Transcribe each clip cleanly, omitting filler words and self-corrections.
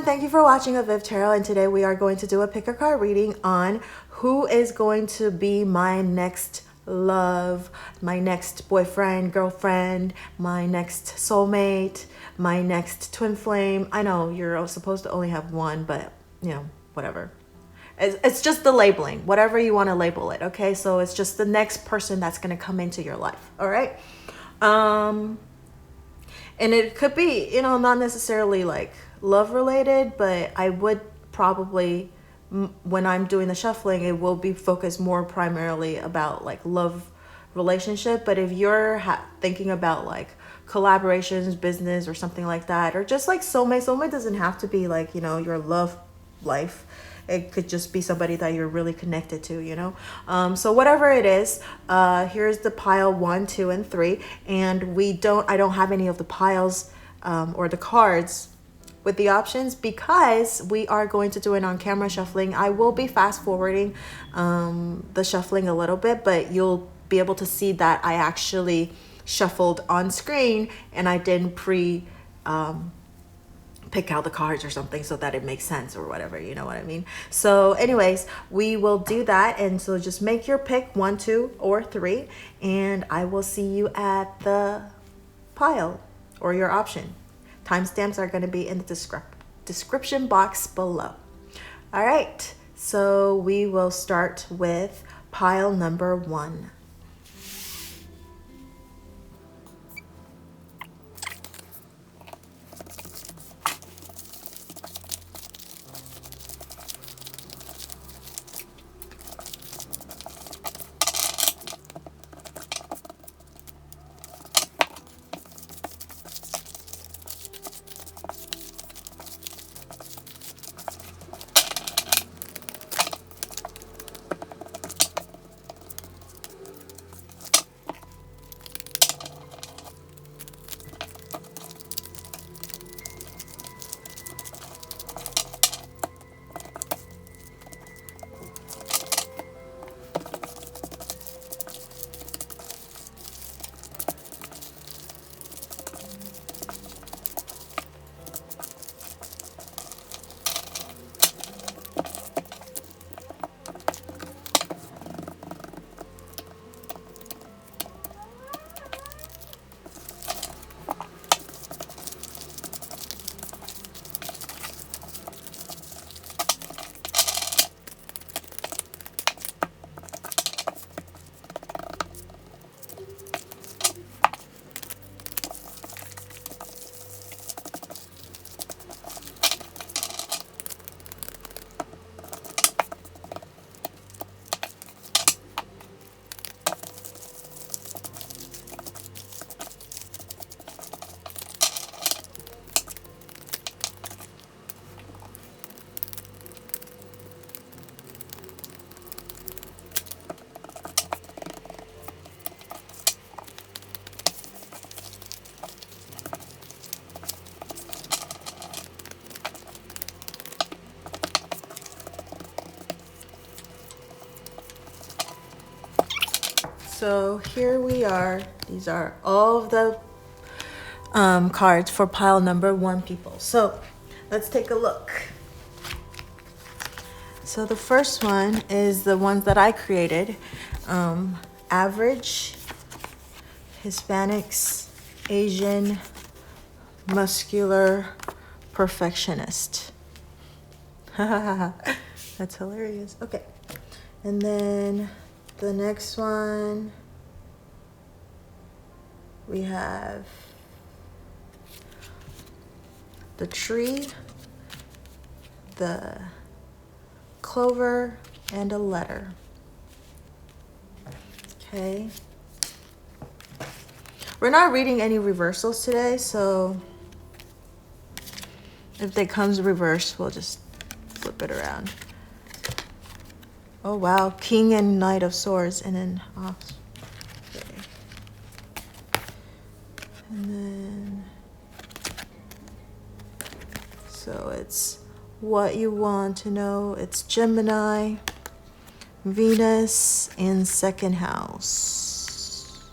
thank you for watching avivTarot, and today we are going to do a pick a card reading on who is going to be my next love, my next boyfriend, girlfriend, my next soulmate, my next twin flame. I know you're supposed to only have one, but you know, whatever. It's just the labeling, whatever you want to label it, okay? So it's just the next person that's going to come into your life, all right? And it could be, you know, not necessarily like love related, but I would probably, when I'm doing the shuffling, it will be focused more primarily about like love relationship. But if you're thinking about like collaborations, business or something like that, or just like soulmate doesn't have to be like, you know, your love life. It could just be somebody that you're really connected to, you know? So whatever it is, here's the pile 1, 2, and 3. And I don't have any of the piles or the cards with the options because we are going to do it on camera shuffling. I will be fast forwarding the shuffling a little bit, but you'll be able to see that I actually shuffled on screen and I didn't pick out the cards or something so that it makes sense or whatever, you know what I mean? So anyways, we will do that. And so just make your pick 1, 2, or 3, and I will see you at the pile or your option. Timestamps are going to be in the description box below. All right, so we will start with pile number 1. So here we are. These are all of the cards for pile number 1, people. So let's take a look. So the first one is the ones that I created. Average, Hispanics, Asian, muscular, perfectionist. That's hilarious. Okay. And then the next one, we have the tree, the clover, and a letter. Okay. We're not reading any reversals today, so if they comes reversed, we'll just flip it around. Oh wow, King and Knight of Swords, and then off. Okay. And then, so it's what you want to know. It's Gemini, Venus, and second house.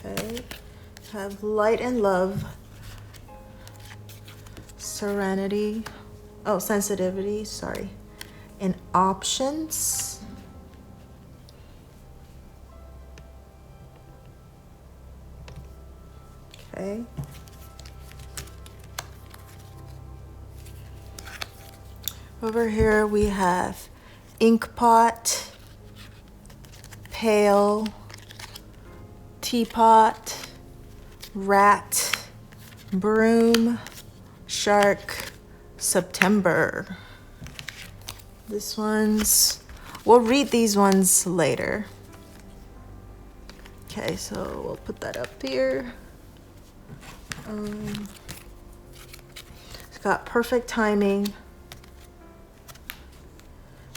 Okay. have light and love, serenity, sensitivity, sorry, and options. Okay. Over here we have ink pot, pail, teapot, rat, broom, shark, September. We'll read these ones later. Okay, so we'll put that up here. It's got perfect timing.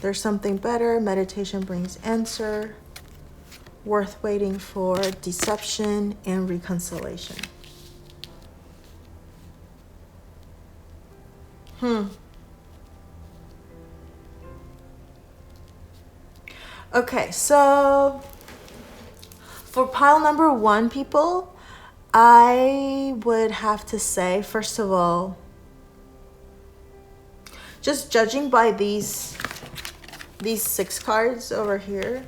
There's something better. Meditation brings answer. Worth waiting for. Deception and reconciliation. Okay, so for pile number 1, people, I would have to say, first of all, just judging by these 6 cards over here,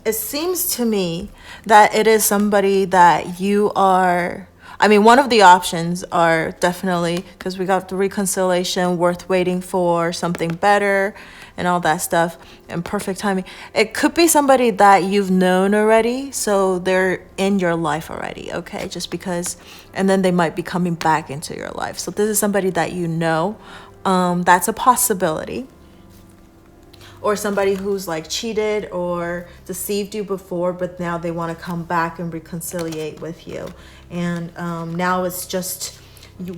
it seems to me that it is somebody that you are, one of the options are definitely, because we got the reconciliation, worth waiting for, something better, and all that stuff, and perfect timing. It could be somebody that you've known already, so they're in your life already, okay? Just because, and then they might be coming back into your life. So this is somebody that you know. That's a possibility. Or somebody who's like cheated or deceived you before, but now they want to come back and reconciliate with you. And now it's just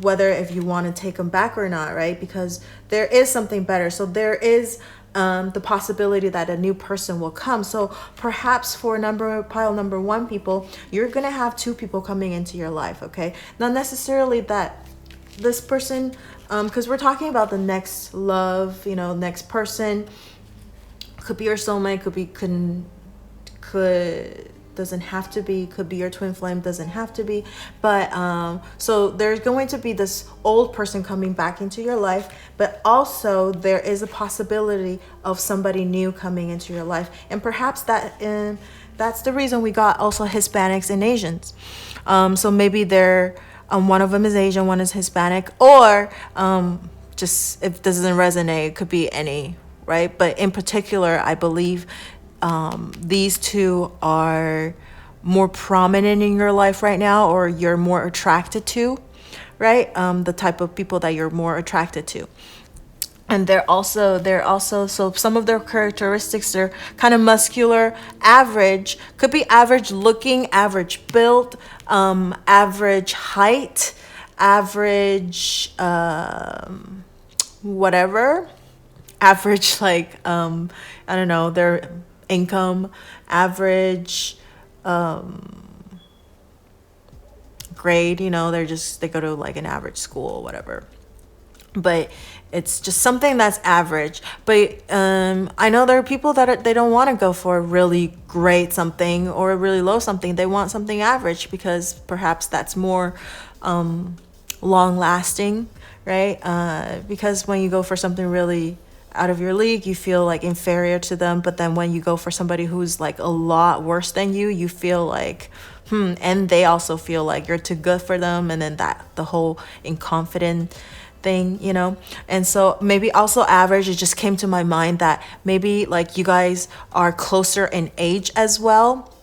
whether if you want to take them back or not, right? Because there is something better. So there is the possibility that a new person will come. So perhaps for pile number 1, people, you're going to have 2 people coming into your life, okay? Not necessarily that this person, because we're talking about the next love, next person. Could be your soulmate, doesn't have to be, could be your twin flame, doesn't have to be. But so there's going to be this old person coming back into your life, but also there is a possibility of somebody new coming into your life. And perhaps that's the reason we got also Hispanics and Asians. So maybe they're one of them is Asian, one is Hispanic, or just if this doesn't resonate, it could be any, right? But in particular, I believe these 2 are more prominent in your life right now, or you're more attracted to, right? The type of people that you're more attracted to. And they're also, so some of their characteristics are kind of muscular, average, could be average looking, average build, average height, average, whatever, average, like, I don't know, their income, average, grade, they go to like an average school, whatever. But it's just something that's average. But I know there are people that they don't want to go for a really great something or a really low something. They want something average because perhaps that's more long lasting, right? Because when you go for something really out of your league, you feel like inferior to them. But then when you go for somebody who's like a lot worse than you, you feel like, and they also feel like you're too good for them. And then the whole inconfident thing, and so maybe also average. It just came to my mind that maybe like you guys are closer in age as well,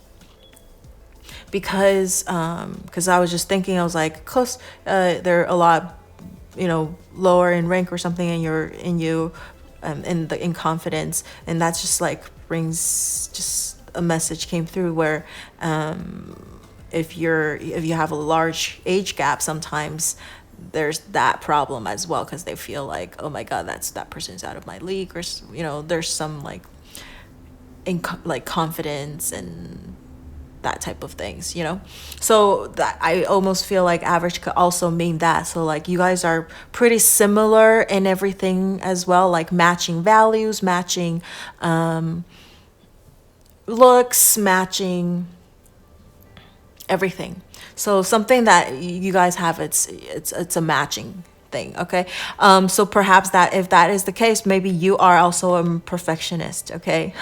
because I was just thinking, I was like close, they're a lot lower in rank or something, and you're in confidence, and that's just like brings just a message came through where if you have a large age gap, sometimes there's that problem as well, because they feel like, oh my god, that person's out of my league, or there's some like confidence and that type of things, so that I almost feel like average could also mean that. So like you guys are pretty similar in everything as well, like matching values, matching looks, matching, everything. So something that you guys have, it's a matching thing. Okay. So perhaps that if that is the case, maybe you are also a perfectionist. Okay.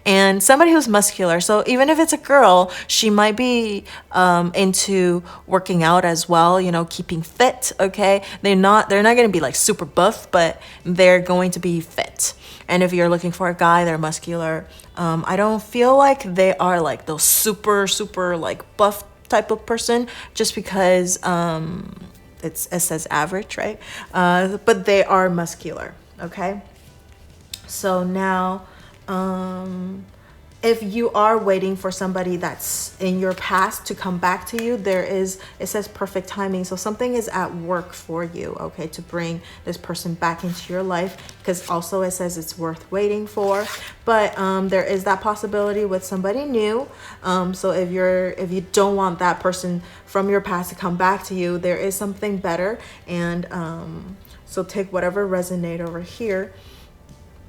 And somebody who's muscular. So even if it's a girl, she might be into working out as well, you know, keeping fit. Okay. They're not going to be like super buff, but they're going to be fit. And if you're looking for a guy, they're muscular. I don't feel like they are like those super like buff type of person, just because it says average, right? But they are muscular. Okay. So now, if you are waiting for somebody that's in your past to come back to you, it says perfect timing. So something is at work for you, okay, to bring this person back into your life, because also it says it's worth waiting for. But there is that possibility with somebody new. So if you don't want that person from your past to come back to you, there is something better. And so take whatever resonates over here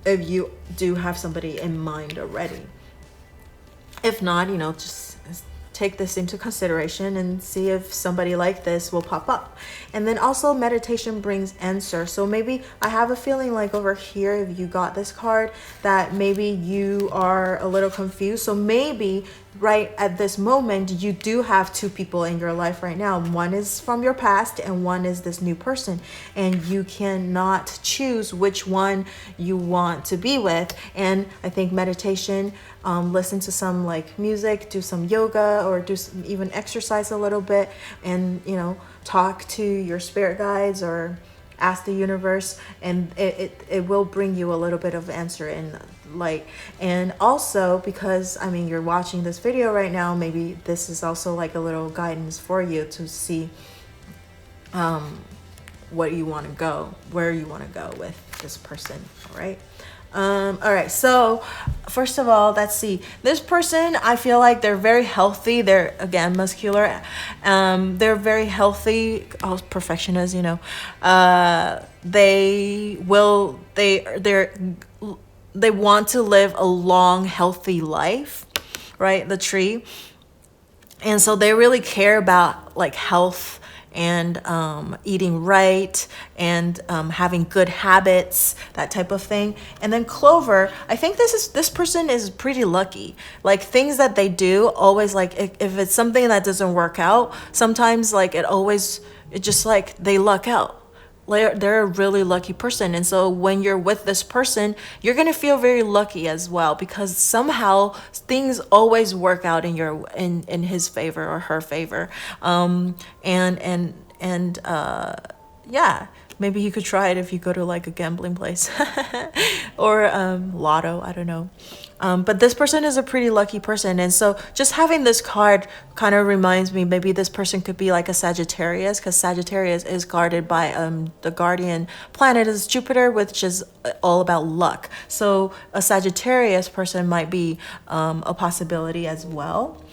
if you do have somebody in mind already. If not, you know, just take this into consideration and see if somebody like this will pop up. And then also meditation brings answer. So maybe I have a feeling like over here, if you got this card, that maybe you are a little confused. So maybe right at this moment, you do have two people in your life right now. One is from your past and one is this new person. And you cannot choose which one you want to be with. And I think meditation, listen to some like music, do some yoga, or do some, even exercise a little bit, and, you know, talk to your spirit guides or ask the universe, and it will bring you a little bit of answer in light. And also, because I mean, you're watching this video right now, maybe this is also like a little guidance for you to see where you want to go with this person. All right. All right, so first of all, let's see. This person, I feel like they're very healthy. They're, again, muscular. They're very healthy. Oh, perfectionists, you know. They want to live a long, healthy life, right? The tree. And so they really care about like health and eating right, and having good habits, that type of thing. And then Clover, I think this person is pretty lucky. Like things that they do always, like if it's something that doesn't work out, sometimes like it just like they luck out. They're a really lucky person. And so when you're with this person, you're going to feel very lucky as well, because somehow things always work out in his favor or her favor. Yeah, maybe you could try it if you go to like a gambling place or lotto, I don't know. But this person is a pretty lucky person. And so just having this card kind of reminds me, maybe this person could be like a Sagittarius, because Sagittarius is guarded by the guardian planet is Jupiter, which is all about luck. So a Sagittarius person might be a possibility as well.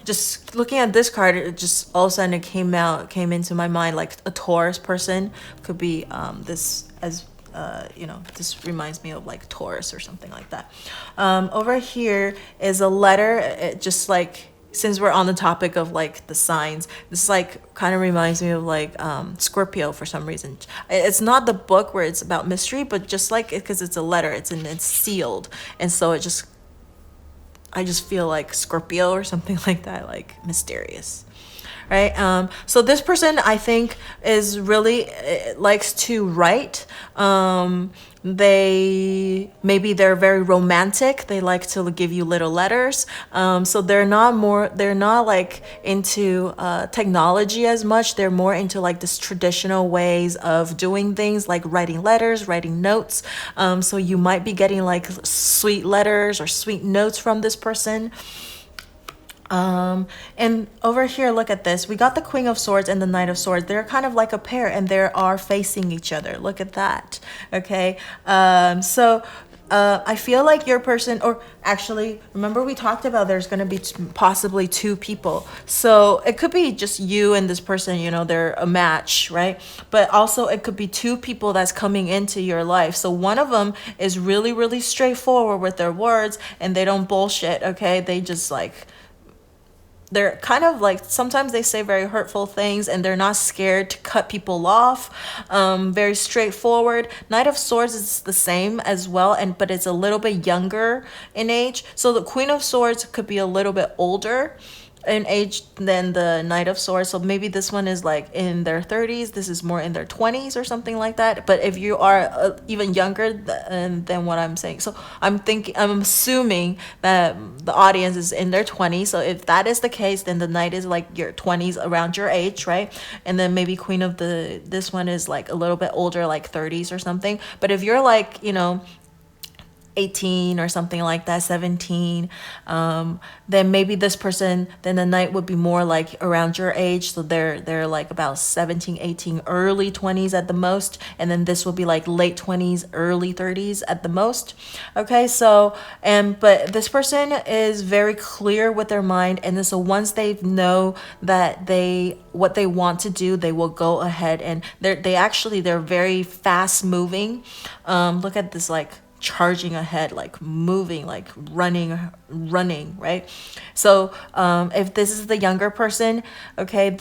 Just looking at this card, it just all of a sudden came into my mind, like a Taurus person could be this as you know, this reminds me of like Taurus or something like that. Over here is a letter. It just like, since we're on the topic of like the signs, this like kind of reminds me of like Scorpio for some reason. It's not the book where it's about mystery, but just like because it's a letter, it's sealed, and so I just feel like Scorpio or something like that, like mysterious. Right. So this person, I think, is really likes to write. They're very romantic. They like to give you little letters. So they're not like into technology as much. They're more into like this traditional ways of doing things, like writing letters, writing notes. So you might be getting like sweet letters or sweet notes from this person. And over here, look at this. We got the Queen of Swords and the Knight of Swords. They're kind of like a pair, and they are facing each other. Look at that. Okay. So I feel like your person, or actually, remember we talked about there's going to be possibly two people. So it could be just you and this person, you know, they're a match, right? But also it could be two people that's coming into your life. So one of them is really, really straightforward with their words and they don't bullshit, okay? They just like, they're kind of like, sometimes they say very hurtful things and they're not scared to cut people off. Very straightforward. Knight of Swords is the same as well, but it's a little bit younger in age. So the Queen of Swords could be a little bit older in age than the Knight of Swords. So maybe this one is like in their 30s, this is more in their 20s or something like that. But if you are even younger than what I'm saying, so I'm assuming that the audience is in their 20s. So if that is the case, then the Knight is like your 20s, around your age, right? And then maybe Queen of this one is like a little bit older, like 30s or something. But if you're like, you know, 18 or something like that, 17, then maybe this person, then the Knight would be more like around your age. So they're like about 17, 18, early 20s at the most. And then this will be like late 20s, early 30s at the most. Okay, so, but this person is very clear with their mind. And then so once they know that what they want to do, they will go ahead and they're very fast moving. Look at this, like, charging ahead, like moving, like running, right? So if this is the younger person, okay,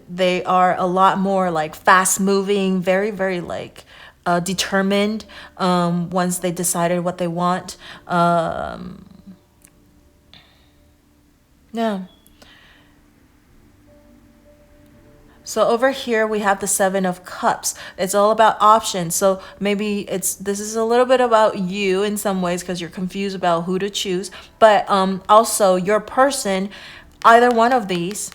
they are a lot more like fast moving, very, very like determined once they decided what they want. Yeah. So over here we have the Seven of Cups. It's all about options. So maybe this is a little bit about you in some ways because you're confused about who to choose. But also your person, either one of these,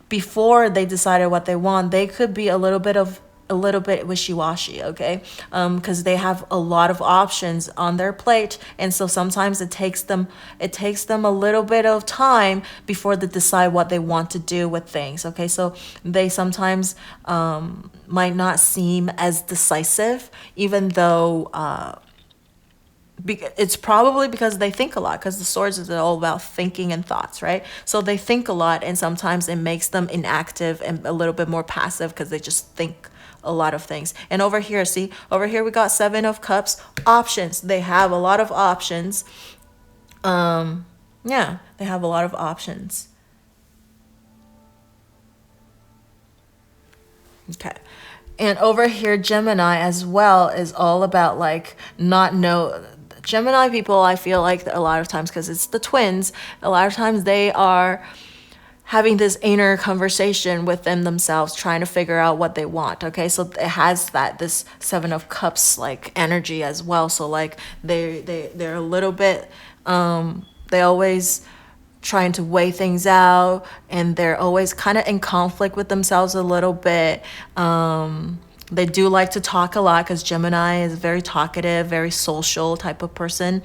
before they decided what they want, they could be a little bit wishy-washy, okay? Because they have a lot of options on their plate, and so sometimes it takes them a little bit of time before they decide what they want to do with things, okay? So they sometimes might not seem as decisive, even though it's probably because they think a lot, because the Swords is all about thinking and thoughts, right? So they think a lot, and sometimes it makes them inactive and a little bit more passive because they just think a lot of things. And over here, see, over here we got Seven of Cups, options. They have a lot of options. Yeah, they have a lot of options. Okay. And over here, Gemini as well is all about like Gemini people, I feel like a lot of times, because it's the twins, a lot of times they are having this inner conversation within themselves, trying to figure out what they want. Okay, so it has this Seven of Cups like energy as well. So like they're a little bit they always trying to weigh things out, and they're always kind of in conflict with themselves a little bit. They do like to talk a lot because Gemini is very talkative, very social type of person.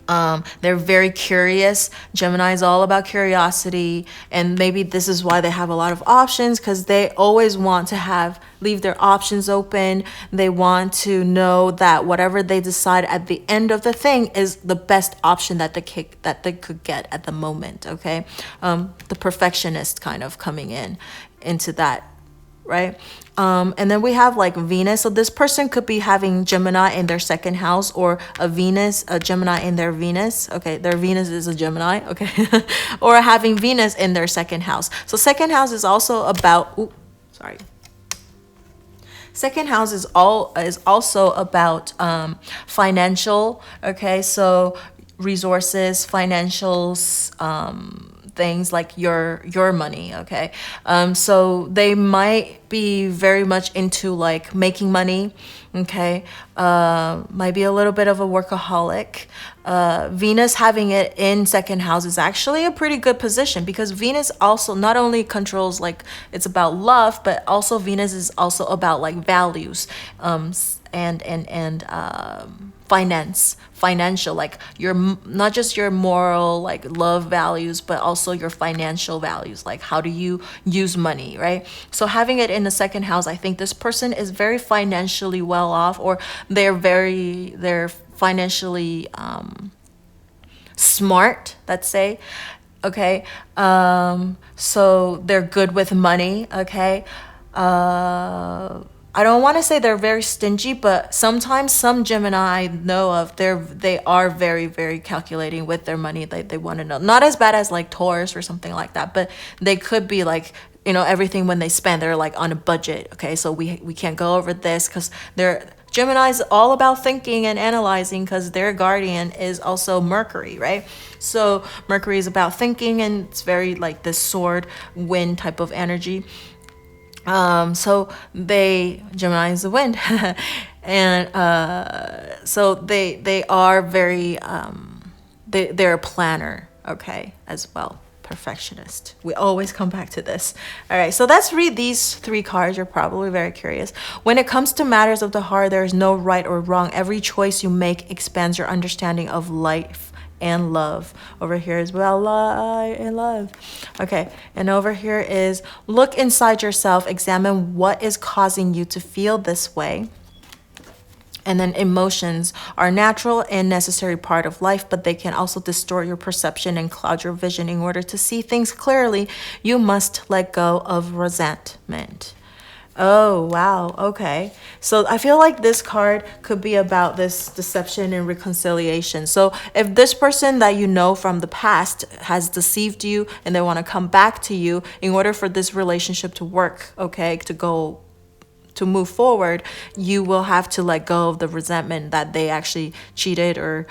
They're very curious. Gemini is all about curiosity, and maybe this is why they have a lot of options, because they always want to leave their options open. They want to know that whatever they decide at the end of the thing is the best option that they could get at the moment. Okay, the perfectionist kind of coming into that, right? And then we have like Venus. So this person could be having Gemini in their second house, or a Gemini in their Venus. Okay, their Venus is a Gemini. Okay, or having Venus in their second house. So second house is also about. Second house is also about financial. Okay, so resources, financials, things like your money. Okay, so they might be very much into like making money. Okay, might be a little bit of a workaholic. Venus having it in second house is actually a pretty good position, because Venus also not only controls, like, it's about love, but also Venus is also about like values, financial, like your, not just your moral like love values, but also your financial values, like how do you use money, right? So having it in the second house, I think this person is very financially well off, or they're financially smart, let's say. Okay, so they're good with money. Okay, I don't want to say they're very stingy, but sometimes some Gemini I know of, they are very, very calculating with their money. They want to know. Not as bad as like Taurus or something like that, but they could be like, everything when they spend, they're like on a budget. Okay, so we can't go over this, because Gemini's all about thinking and analyzing, because their guardian is also Mercury, right? So Mercury is about thinking, and it's very like this sword wind type of energy. So Gemini is the wind, and so they are very they're a planner, okay, as well. Perfectionist. We always come back to this. All right, so let's read these 3 cards. You're probably very curious. When it comes to matters of the heart, there is no right or wrong. Every choice you make expands your understanding of life and love. Over here is well, light and love. Okay, and over here is look inside yourself, examine what is causing you to feel this way. And then emotions are natural and necessary part of life, but they can also distort your perception and cloud your vision. In order to see things clearly, you must let go of resentment. Oh, wow. Okay. So I feel like this card could be about this deception and reconciliation. So if this person that you know from the past has deceived you and they want to come back to you, in order for this relationship to work, okay, to move forward, you will have to let go of the resentment that they actually cheated or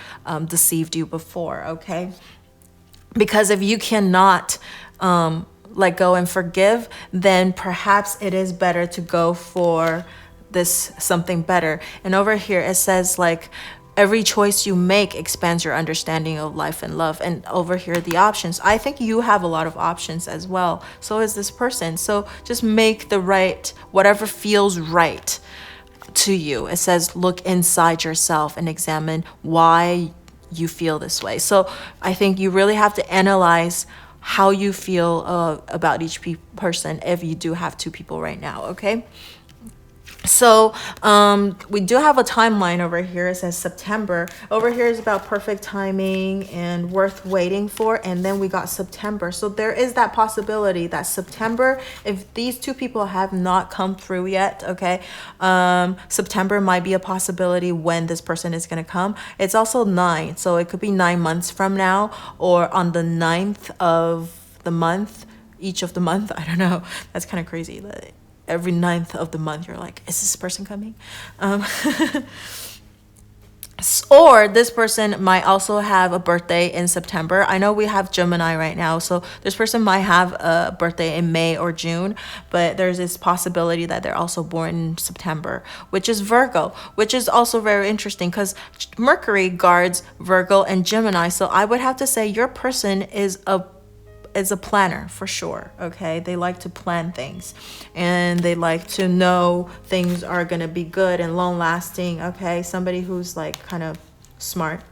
deceived you before, okay? Because if you cannot let go and forgive, then perhaps it is better to go for this something better. And over here it says like every choice you make expands your understanding of life and love. And over here the options, I think you have a lot of options as well, so is this person. So just make the right, whatever feels right to you. It says look inside yourself and examine why you feel this way. So I think you really have to analyze how you feel about each person, if you do have 2 people right now, okay? So we do have a timeline over here. It says September. Over here is about perfect timing and worth waiting for. And then we got September. So there is that possibility that September, if these 2 people have not come through yet, okay, September might be a possibility when this person is going to come. It's also 9. So it could be 9 months from now, or on the 9th of the month, each of the month. I don't know. That's kind of crazy. Every 9th of the month, you're like, is this person coming? Or this person might also have a birthday in September. I know we have Gemini right now, so this person might have a birthday in May or June, but there's this possibility that they're also born in September, which is Virgo, which is also very interesting because Mercury guards Virgo and Gemini. So I would have to say your person is a planner for sure, okay? They like to plan things, and they like to know things are gonna be good and long lasting, okay? Somebody who's like kind of smart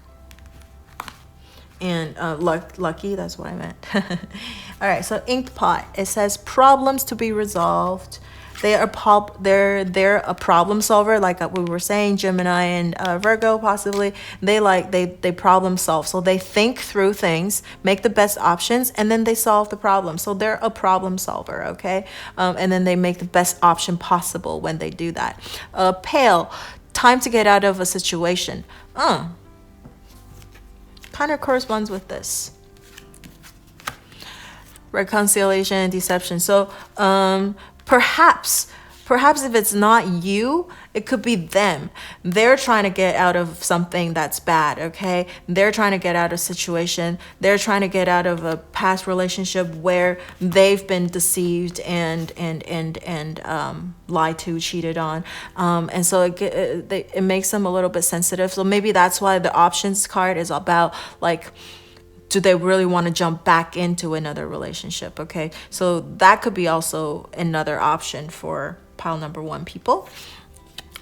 and lucky, that's what I meant. All right, so inked pot, it says problems to be resolved. They're a problem solver, like we were saying, Gemini and Virgo possibly. They problem solve. So they think through things, make the best options, and then they solve the problem. So they're a problem solver, okay? And then they make the best option possible when they do that. Pale, time to get out of a situation. Kind of corresponds with this. Reconciliation and deception. So perhaps if it's not you, it could be them. They're trying to get out of something that's bad, okay? They're trying to get out of a situation. They're trying to get out of a past relationship where they've been deceived and lied to, cheated on. And so it makes them a little bit sensitive. So maybe that's why the options card is about like, do they really want to jump back into another relationship? Okay, so that could be also another option for pile number 1 people.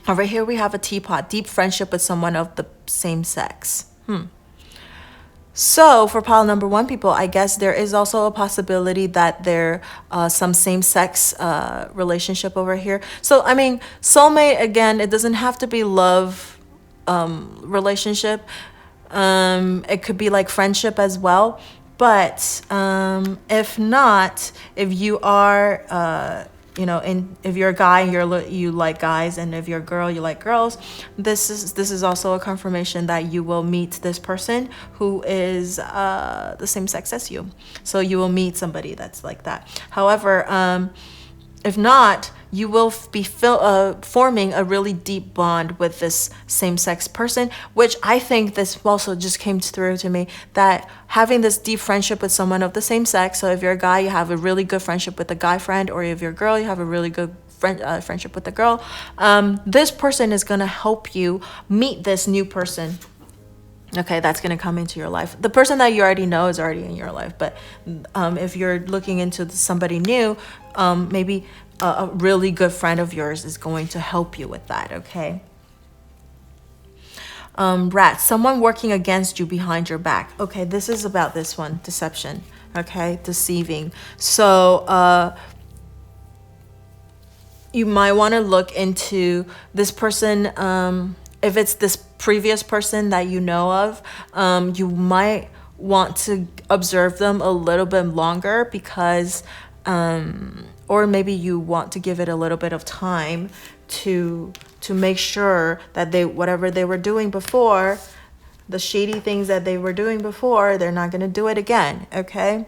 Over here we have a teapot, deep friendship with someone of the same sex. So for pile number 1, people, I guess there is also a possibility that there some same-sex relationship over here. So I mean, soulmate, again, it doesn't have to be love relationship. It could be like friendship as well. But if not, if you are if you're a guy, you like guys, and if you're a girl, you like girls, this is also a confirmation that you will meet this person who is the same sex as you. So you will meet somebody that's like that. However, if not, you will be forming a really deep bond with this same-sex person, which I think this also just came through to me, that having this deep friendship with someone of the same sex. So if you're a guy, you have a really good friendship with a guy friend, or if you're a girl, you have a really good friendship with a girl. This person is going to help you meet this new person. Okay, that's going to come into your life. The person that you already know is already in your life. But if you're looking into somebody new, maybe a really good friend of yours is going to help you with that, okay? Rat, someone working against you behind your back. Okay, this is about this one, deception, okay? Deceiving. So you might want to look into this person. If it's this previous person that you know of, you might want to observe them a little bit longer, because or maybe you want to give it a little bit of time to make sure that whatever they were doing before, the shady things that they were doing before, they're not going to do it again, okay?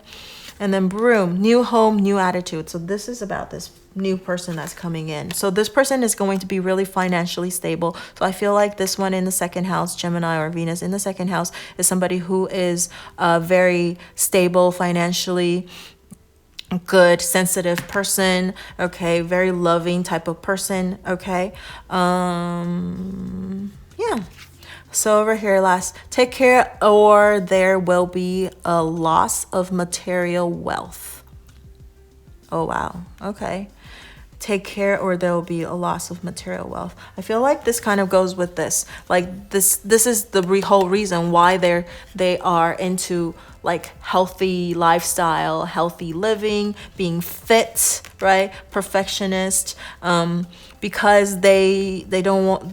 And then broom, new home, new attitude. So this is about this new person that's coming in. So this person is going to be really financially stable. So I feel like this one in the second house, Gemini or Venus in the second house, is somebody who is very stable financially, good, sensitive person, okay, very loving type of person, okay. Yeah. So over here, last, take care or there will be a loss of material wealth. Oh, wow. Okay. Take care or there will be a loss of material wealth. I feel like this kind of goes with this. Like this is the whole reason why they are into like healthy lifestyle, healthy living, being fit, right? Perfectionist, because they don't want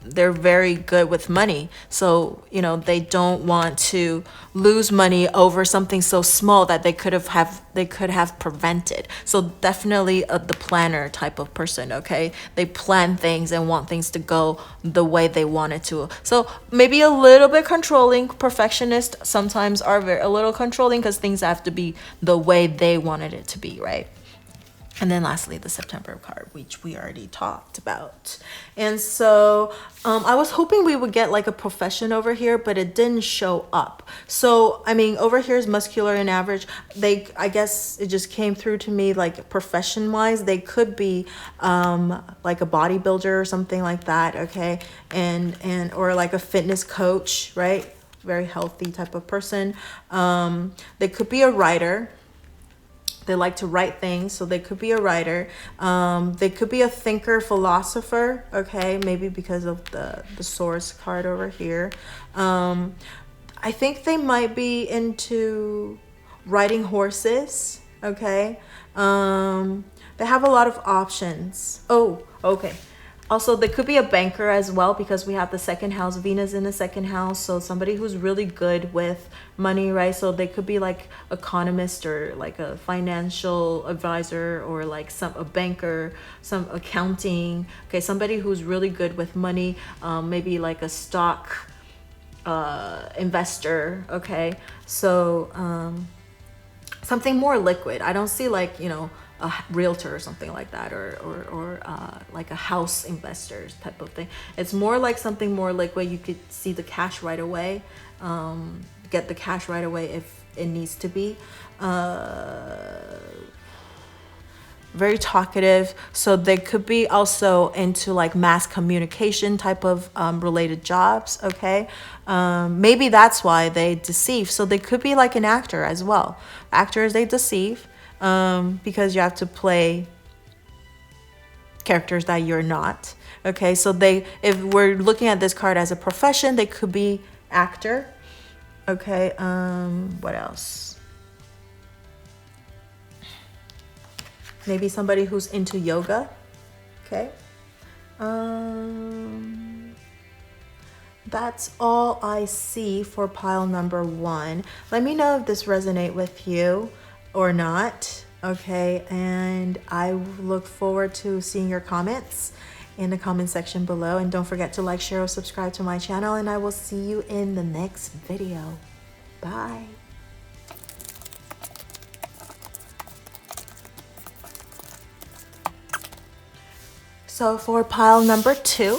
they're very good with money. So, they don't want to lose money over something so small that they could have prevented. So definitely the planner type of person, okay? They plan things and want things to go the way they want it to. So maybe a little bit controlling. Perfectionists sometimes are a little controlling because things have to be the way they wanted it to be, right? And then lastly, the September card, which we already talked about. And so I was hoping we would get like a profession over here, but it didn't show up. So, I mean, over here is muscular and average. I guess it just came through to me like profession-wise, they could be like a bodybuilder or something like that, okay? Or like a fitness coach, right? Very healthy type of person. They could be a writer. They like to write things, so they could be a writer. They could be a thinker, philosopher, okay? Maybe because of the source card over here. I think they might be into riding horses, okay? They have a lot of options. Oh, okay. Also, they could be a banker as well, because we have the second house, Venus in the second house. So somebody who's really good with money, right? So they could be like economist or like a financial advisor, or like a banker, some accounting. Okay, somebody who's really good with money, maybe like a stock investor. Okay, so something more liquid. I don't see like, a realtor or something like that, or like a house investor type of thing. It's more like something more liquid. You could see the cash right away, get the cash right away if it needs to be. Very talkative, so they could be also into like mass communication type of related jobs, okay? Maybe that's why they deceive. So they could be like an actor as well. Actors, they deceive. Because you have to play characters that you're not, Okay, so if we're looking at this card as a profession, they could be actor. Okay, what else? Maybe somebody who's into yoga. Okay. That's all I see for pile number 1. Let me know if this resonates with you or not. Okay, and I look forward to seeing your comments in the comment section below. And don't forget to like, share, or subscribe to my channel. And I will see you in the next video. Bye. So for pile number 2,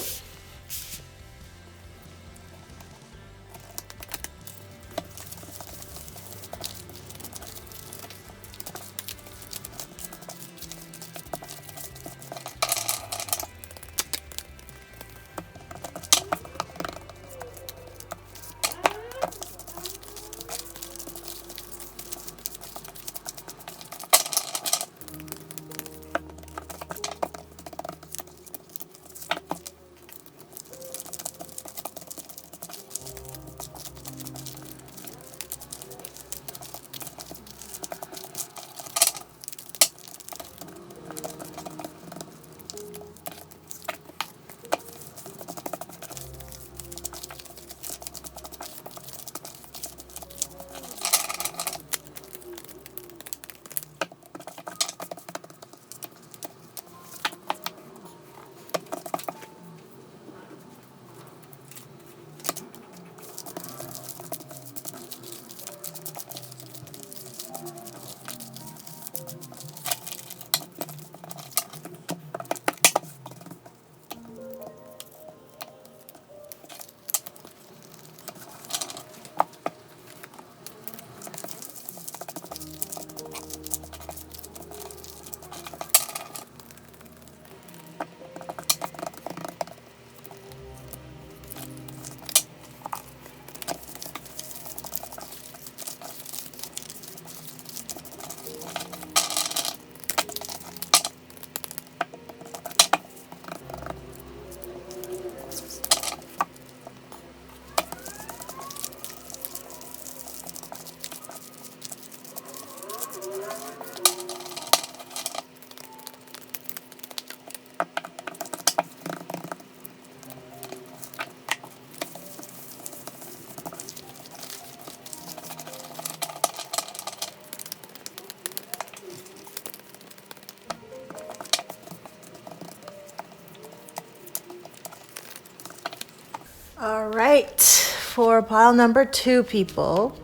all right, for pile number 2, people.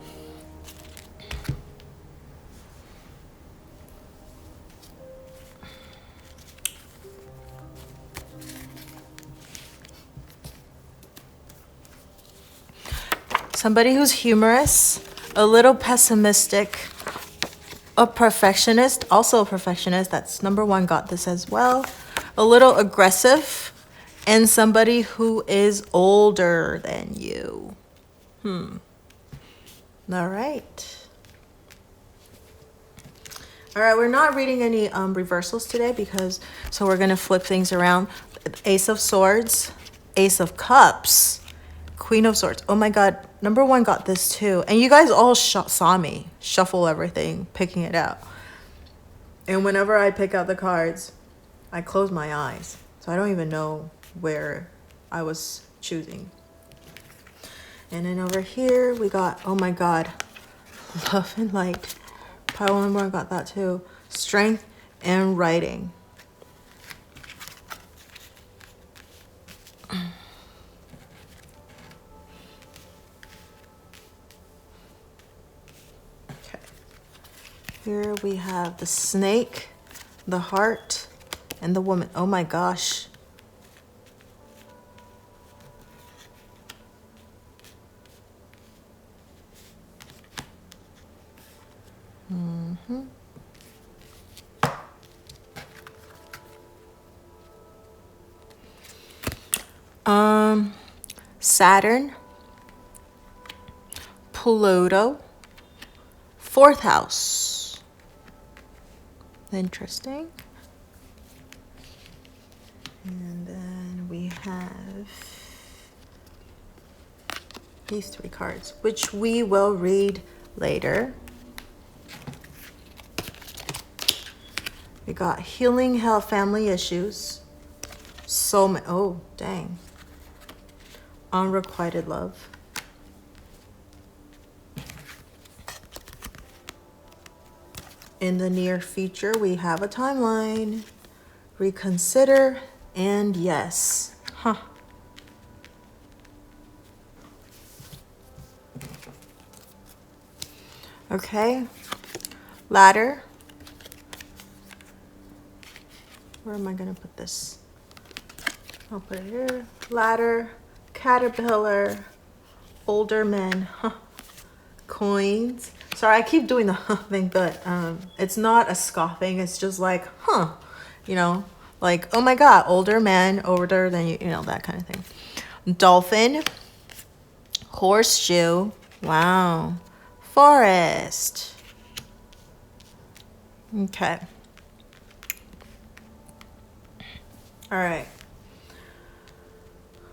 Somebody who's humorous, a little pessimistic, a perfectionist, also a perfectionist. That's number 1, got this as well. A little aggressive, and somebody who is older than you. All right. All right, we're not reading any reversals today so we're going to flip things around. Ace of Swords, Ace of Cups, Queen of Swords. Oh my God, number 1 got this too. And you guys all saw me shuffle everything, picking it out. And whenever I pick out the cards, I close my eyes. So I don't even know where I was choosing. And then over here we got, oh my God, Love and Light. Pile number 1 got that too. Strength and Writing. Okay. Here we have the Snake, the Heart, and the Woman. Oh my gosh. Saturn, Pluto, 4th house. Interesting. And then we have these 3 cards, which we will read later. We got healing health, family issues, soulmate. Oh, dang. Unrequited love. In the near future, we have a timeline. Reconsider and yes. Huh. Okay. Ladder. Where am I going to put this? I'll put it here. Ladder, caterpillar, older men, coins. Sorry, I keep doing the thing, but it's not a scoffing. It's just like, you know, like, oh my God, older man, older than you, you know, that kind of thing. Dolphin, horseshoe, wow, forest. Okay. All right.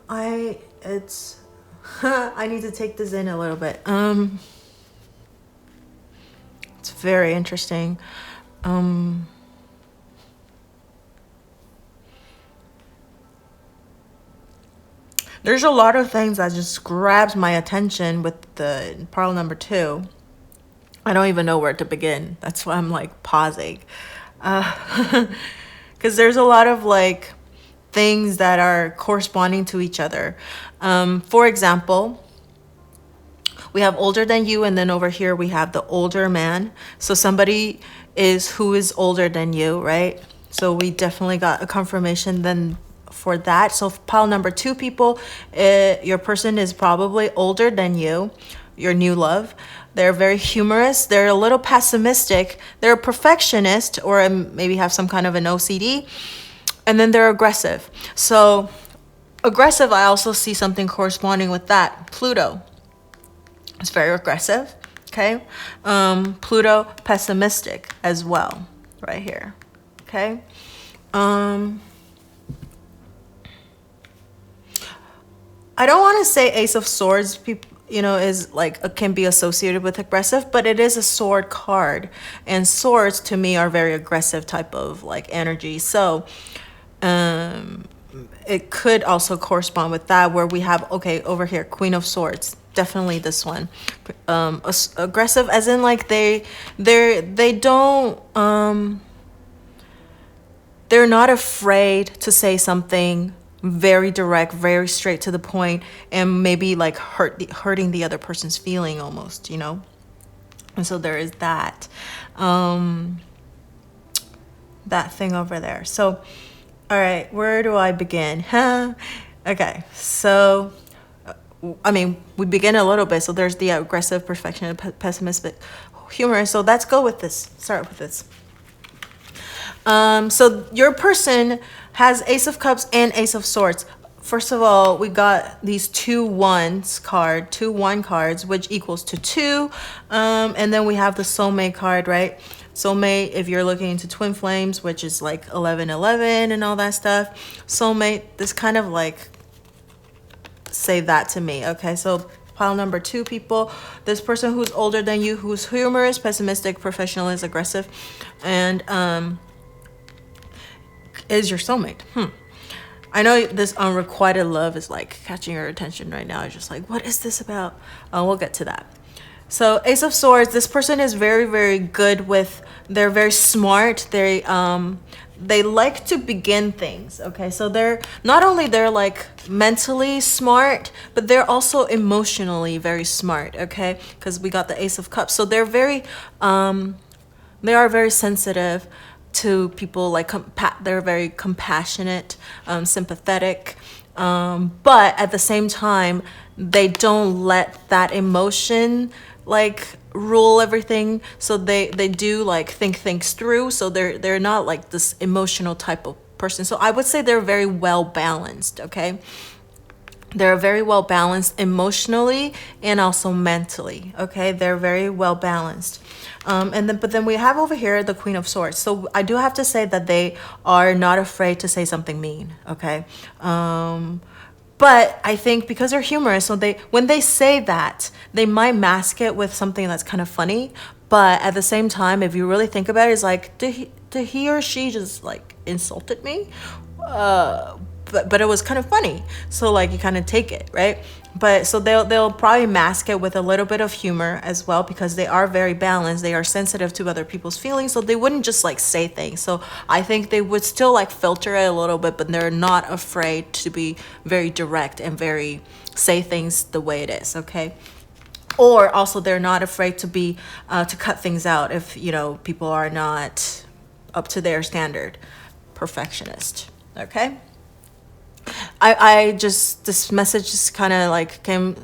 I need to take this in a little bit. It's very interesting. There's a lot of things that just grabs my attention with the pile number 2. I don't even know where to begin. That's why I'm like pausing. Because there's a lot of like things that are corresponding to each other. For example, we have older than you, and then over here we have the older man. So somebody who is older than you, right? So we definitely got a confirmation then for that. So pile number 2 people, your person is probably older than you, your new love. They're very humorous. They're a little pessimistic. They're a perfectionist, or maybe have some kind of an OCD. And then they're aggressive. So aggressive, I also see something corresponding with that. Pluto. It's very aggressive. Okay. Pluto, pessimistic as well. Right here. Okay. I don't want to say Ace of Swords, you know, is like can be associated with aggressive, but it is a sword card, and swords to me are very aggressive type of like energy. So it could also correspond with that, where we have, okay, over here, Queen of Swords, definitely this one, aggressive as in like they don't they're not afraid to say something very direct, very straight to the point, and maybe like hurting the other person's feeling almost, you know. And so there is that that thing over there. So all right, where do I begin? Okay, so I mean, we begin a little bit. So there's the aggressive, perfectionist, pessimistic, humorous. So let's go with this. Start with this. So your person has Ace of Cups and Ace of Swords. First of all, we got these 2 1 cards, which equals to 2. And then we have the Soulmate card, right? Soulmate, if you're looking into twin flames, which is like 1111 and all that stuff. Soulmate, this kind of like say that to me. Okay, so pile number 2 people, this person who's older than you, who's humorous, pessimistic, professionalist, aggressive, and is your soulmate. I know this unrequited love is like catching your attention right now. It's just like, what is this about? We'll get to that. So Ace of Swords, this person is very, very good with, they're very smart. They like to begin things. Okay, so they're not only they're like mentally smart, but they're also emotionally very smart. Okay, because we got the Ace of Cups, so they're very they are very sensitive to people, like they're very compassionate, sympathetic, but at the same time they don't let that emotion like rule everything. So they do like think things through. So they're not like this emotional type of person. So I would say they're very well balanced. Okay, They're very well balanced emotionally and also mentally. Okay, they're very well balanced. But then we have over here the Queen of Swords. So I do have to say that they are not afraid to say something mean. Okay, but I think because they're humorous, so when they say that, they might mask it with something that's kind of funny. But at the same time, if you really think about it, it's like, did he or she just like insulted me? But it was kind of funny, so like you kind of take it, right? But so they'll probably mask it with a little bit of humor as well, because they are very balanced. They are sensitive to other people's feelings, so they wouldn't just like say things. So I think they would still like filter it a little bit, but they're not afraid to be very direct and very say things the way it is. Okay. Or also they're not afraid to be to cut things out if, you know, people are not up to their standard. Perfectionist. Okay. I just, this message just kind of like came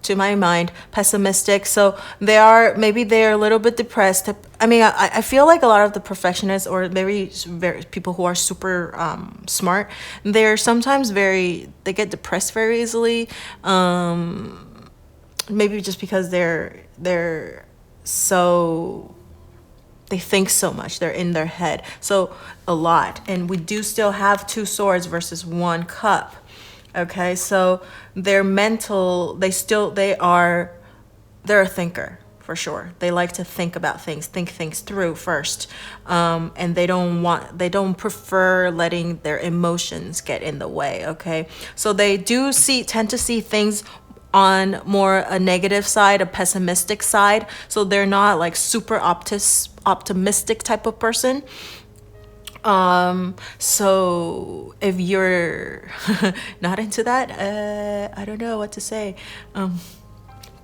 to my mind. Pessimistic. So maybe they're a little bit depressed. I mean, I feel like a lot of the perfectionists, or maybe people who are super smart, they're sometimes they get depressed very easily. Maybe just because they're so, they think so much, they're in their head so a lot. And we do still have 2 swords versus 1 cup. Okay, so they're mental, they're a thinker for sure. They like to think about things, think things through first, and they don't prefer letting their emotions get in the way. Okay, so they do tend to see things on more a negative side, a pessimistic side. So they're not like super optimistic type of person. So if you're not into that, I don't know what to say.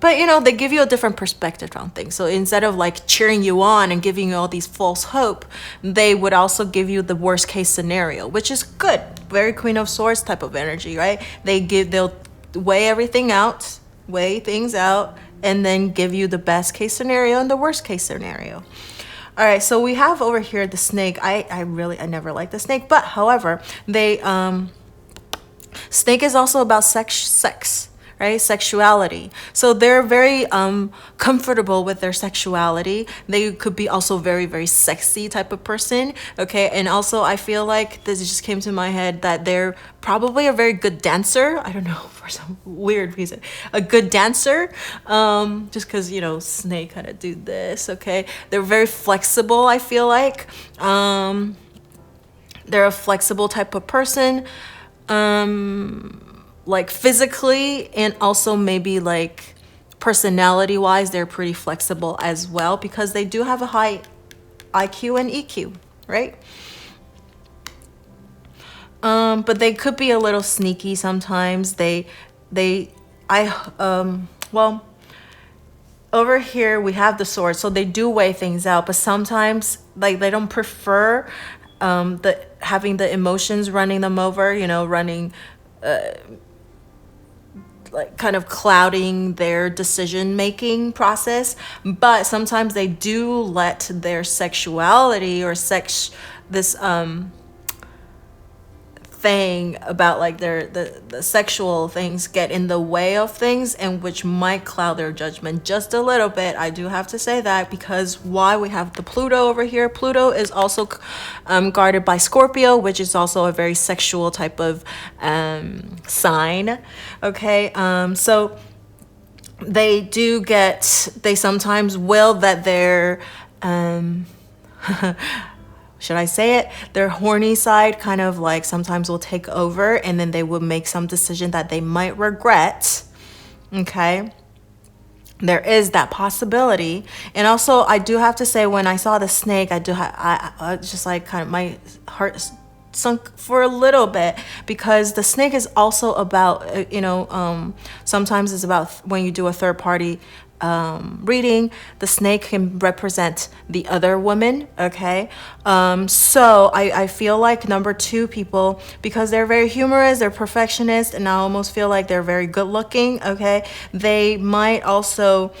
But you know, they give you a different perspective on things. So instead of like cheering you on and giving you all these false hope, they would also give you the worst case scenario, which is good. Very Queen of Swords type of energy, right? They'll weigh things out, and then give you the best case scenario and the worst case scenario. All right, so we have over here the snake. I never liked the snake, but however, snake is also about sex, right? Sexuality. So they're very comfortable with their sexuality. They could be also very, very sexy type of person. Okay, and also I feel like this just came to my head that they're probably a very good dancer. I don't know, for some weird reason, a good dancer. Just because, you know, snake kind of do this. Okay, they're very flexible. I feel like they're a flexible type of person. Like physically, and also maybe like personality wise, they're pretty flexible as well, because they do have a high IQ and EQ, right? But they could be a little sneaky sometimes. Well, over here we have the sword, so they do weigh things out, but sometimes like they don't prefer having the emotions running them over, you know, like kind of clouding their decision making process. But sometimes they do let their sexuality or this thing about like the sexual things get in the way of things, and which might cloud their judgment just a little bit. I do have to say that, because why we have the Pluto over here. Pluto is also guarded by Scorpio, which is also a very sexual type of sign. Okay, so they sometimes will that they're should I say it? Their horny side kind of like sometimes will take over, and then they will make some decision that they might regret. Okay. There is that possibility. And also I do have to say, when I saw the snake, I just like kind of my heart sunk for a little bit, because the snake is also about, sometimes it's about when you do a third party reading, the snake can represent the other woman. Okay, so I feel like number 2 people, because they're very humorous, they're perfectionist, and I almost feel like they're very good looking. Okay, they might also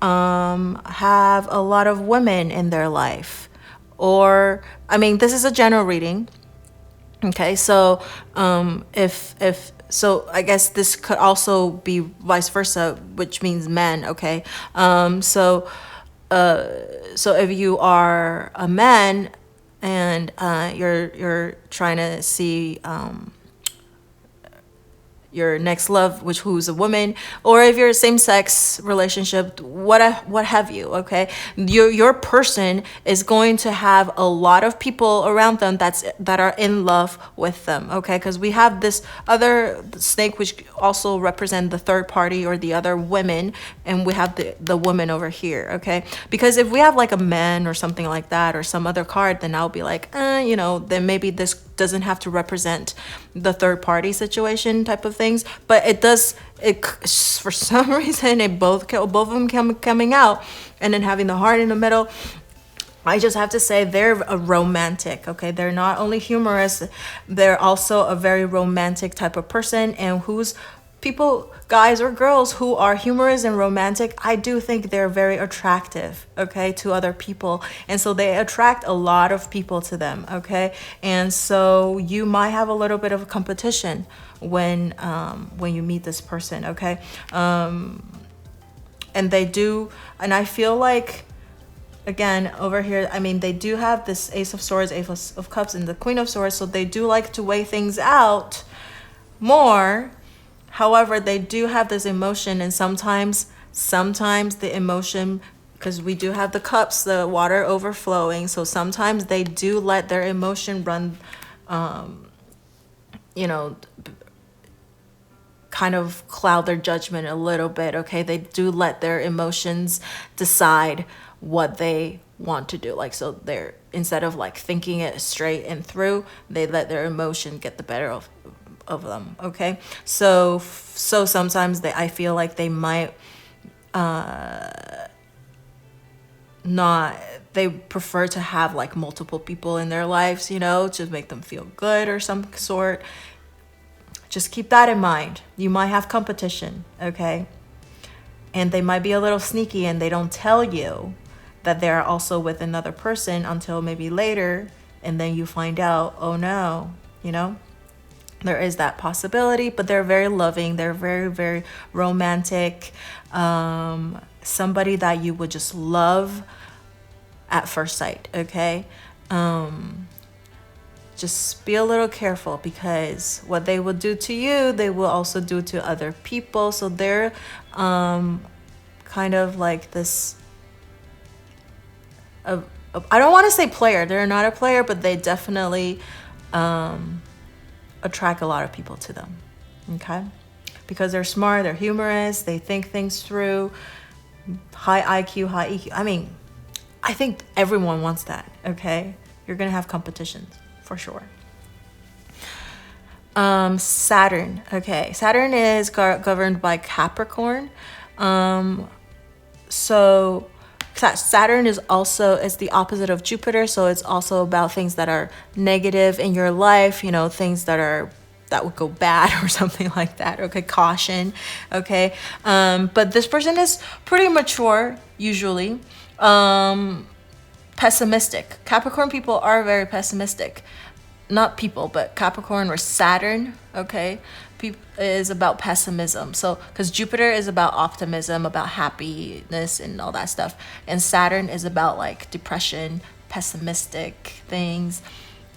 have a lot of women in their life, or I mean, this is a general reading. Okay, so if so I guess this could also be vice versa, which means men, okay? So if you are a man and you're trying to see your next love, who's a woman, or if you're a same-sex relationship, what have you, okay? Your person is going to have a lot of people around them that are in love with them, okay? Because we have this other snake which also represent the third party or the other women, and we have the woman over here, okay? Because if we have like a man or something like that, or some other card, then I'll be like, then maybe this doesn't have to represent the third party situation type of things, but it does. It for some reason both of them coming out, and then having the heart in the middle. I just have to say they're a romantic, okay? They're not only humorous, they're also a very romantic type of person, and who's people, guys or girls who are humorous and romantic, I do think they're very attractive, okay, to other people. And so they attract a lot of people to them, okay? And so you might have a little bit of a competition when you meet this person, okay? And they do, and I feel like, again, over here, I mean, they do have this Ace of Swords, Ace of Cups, and the Queen of Swords, so they do like to weigh things out more. However, they do have this emotion, and sometimes the emotion, because we do have the cups, the water overflowing, so sometimes they do let their emotion run, kind of cloud their judgment a little bit, okay? They do let their emotions decide what they want to do. Like, so they're, instead of like thinking it straight and through, they let their emotion get the better of them, okay? So sometimes I feel like they might they prefer to have like multiple people in their lives, to make them feel good or some sort. Just keep that in mind. You might have competition, okay? And they might be a little sneaky, and they don't tell you that they're also with another person until maybe later, and then you find out, oh no, there is that possibility. But they're very loving, they're very, very romantic, somebody that you would just love at first sight, okay? Just be a little careful, because what they will do to you, they will also do to other people. So they're kind of like this, I don't want to say player, they're not a player, but they definitely attract a lot of people to them, okay? Because they're smart, they're humorous, they think things through, high IQ, high EQ. I mean, I think everyone wants that, okay? You're gonna have competitions, for sure. Saturn, okay. Saturn is governed by Capricorn. So Saturn is the opposite of Jupiter, so it's also about things that are negative in your life, things that would go bad or something like that, okay? Caution, okay? But this person is pretty mature, usually. Pessimistic. Capricorn people are very pessimistic. Not people, but Capricorn or Saturn, okay, is about pessimism. So, because Jupiter is about optimism, about happiness and all that stuff. And Saturn is about like depression, pessimistic things,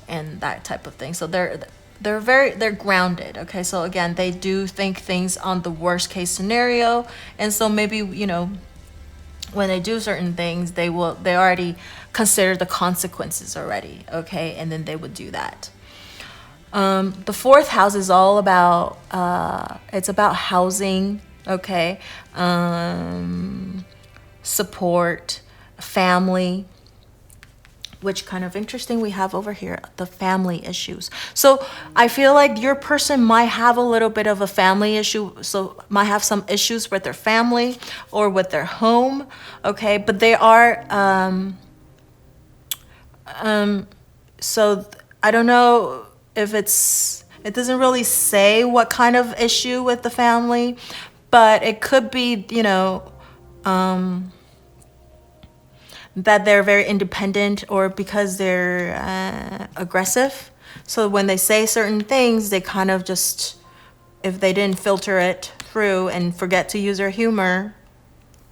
and that type of thing. So they're grounded, okay? So again, they do think things on the worst case scenario. And so maybe, when they do certain things, they already consider the consequences already, okay? And then they would do that. The fourth house is all about, it's about housing, okay? Support, family, which kind of interesting we have over here, the family issues. So I feel like your person might have a little bit of a family issue, so might have some issues with their family or with their home, okay? But they are, so I don't know if it doesn't really say what kind of issue with the family, but it could be, that they're very independent, or because they're aggressive. So when they say certain things, they kind of just if they didn't filter it through and forget to use their humor,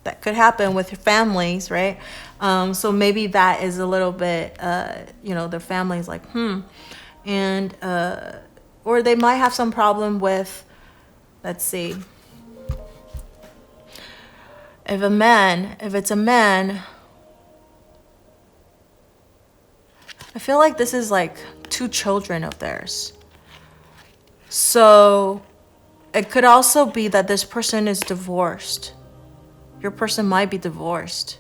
that could happen with families, right? So maybe that is a little bit, their family's like, and, or they might have some problem with, let's see, if it's a man, I feel like this is like 2 children of theirs. So it could also be that this person is divorced. Your person might be divorced.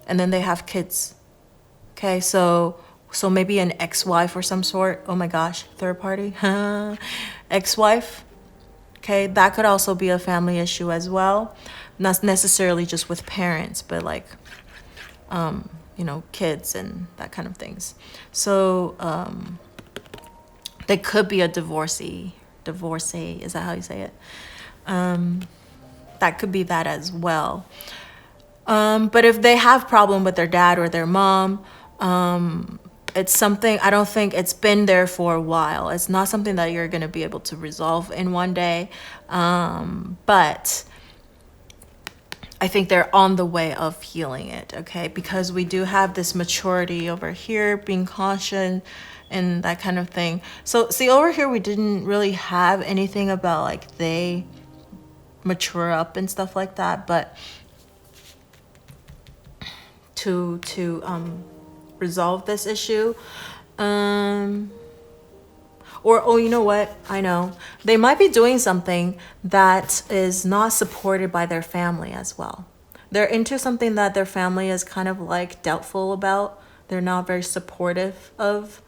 And then they have kids. Okay, so maybe an ex-wife or some sort. Oh my gosh, third party. Ex-wife. Okay, that could also be a family issue as well. Not necessarily just with parents, but like, kids and that kind of things. So they could be a divorcee. Is that how you say it? That could be that as well. But if they have problem with their dad or their mom, it's something, I don't think it's been there for a while. It's not something that you're going to be able to resolve in one day. But I think they're on the way of healing it, okay? Because we do have this maturity over here, being cautious and that kind of thing. So see, over here, we didn't really have anything about like they mature up and stuff like that. But to resolve this issue, or you know what, I know they might be doing something that is not supported by their family as well. They're into something that their family is kind of like doubtful about. They're not very supportive of,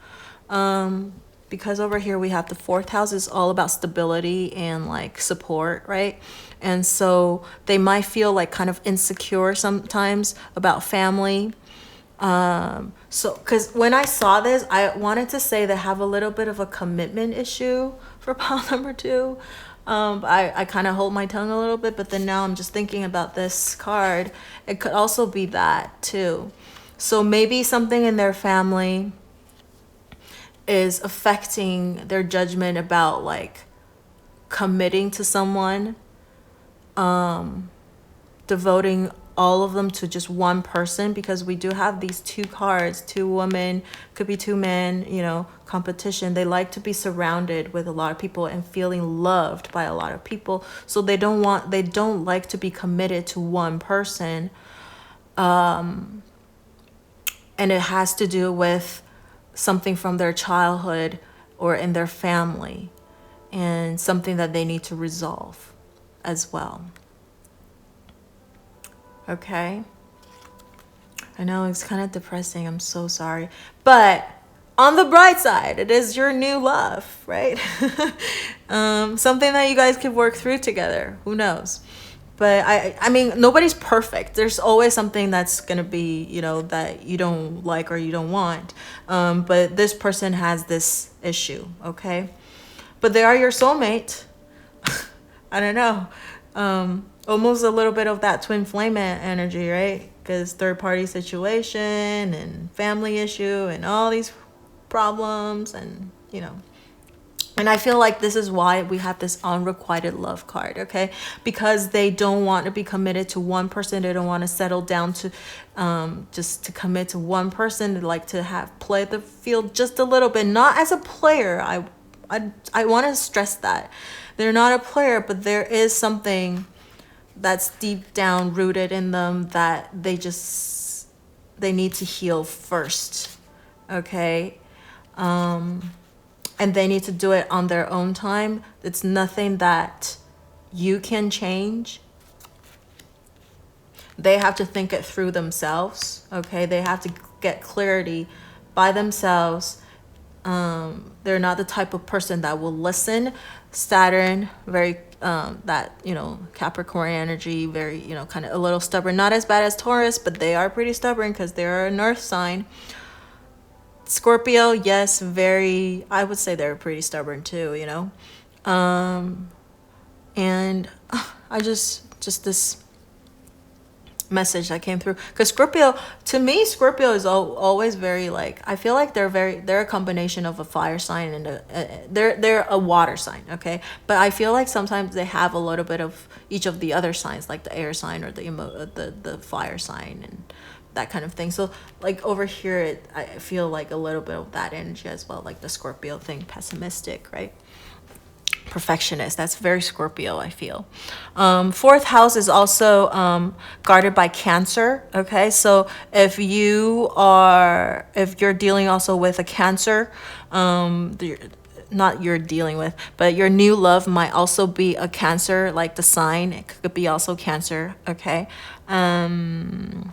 because over here we have the 4th house is all about stability and like support, right? And so they might feel like kind of insecure sometimes about family. So because when I saw this, I wanted to say they have a little bit of a commitment issue for pile number 2. I kind of hold my tongue a little bit, but then now I'm just thinking about this card. It could also be that too. So maybe something in their family is affecting their judgment about like committing to someone, devoting all of them to just one person, because we do have these 2 cards, 2 women, could be 2 men, competition. They like to be surrounded with a lot of people and feeling loved by a lot of people. So they don't like to be committed to one person. And it has to do with something from their childhood or in their family, and something that they need to resolve as well. Okay. I know it's kind of depressing. I'm so sorry. But on the bright side, it is your new love, right? Something that you guys could work through together. Who knows? But I mean, nobody's perfect. There's always something that's going to be, that you don't like or you don't want. But this person has this issue, okay? But they are your soulmate. I don't know. Almost a little bit of that twin flame energy, right? Because third party situation and family issue and all these problems and, And I feel like this is why we have this unrequited love card, okay? Because they don't want to be committed to one person. They don't want to settle down to just to commit to one person. They like to play the field just a little bit. Not as a player. I want to stress that. They're not a player, but there is something that's deep down rooted in them that they need to heal first, okay? And they need to do it on their own time. It's nothing that you can change. They have to think it through themselves, okay? They have to get clarity by themselves. They're not the type of person that will listen. Saturn, very Capricorn energy, very, kind of a little stubborn. Not as bad as Taurus, but they are pretty stubborn because they're an earth sign. Scorpio, yes, I would say they're pretty stubborn too, And I just this message that came through, because Scorpio, to me, Scorpio is always very like, I feel like they're a combination of a fire sign and they're a water sign, okay, but I feel like sometimes they have a little bit of each of the other signs, like the air sign or the fire sign and that kind of thing. So like over here, I feel like a little bit of that energy as well, like the Scorpio thing, pessimistic, right? Perfectionist. That's very Scorpio, I feel. Fourth house is also guarded by Cancer. Okay, so if you're dealing also with a Cancer, not you're dealing with, but your new love might also be a Cancer, like the sign. It could be also Cancer. Okay, and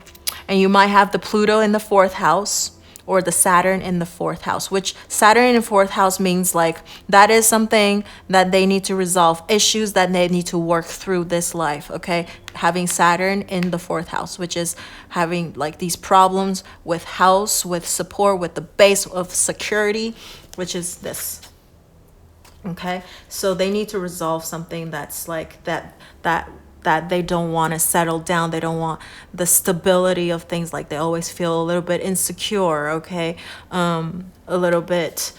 you might have the Pluto in the fourth house, or the Saturn in the fourth house, which Saturn in the fourth house means like that is something that they need to resolve, issues that they need to work through this life, okay? Having Saturn in the fourth house, which is having like these problems with house, with support, with the base of security, which is this, okay? So they need to resolve something that's like that they don't want to settle down. They don't want the stability of things. Like they always feel a little bit insecure, okay? A little bit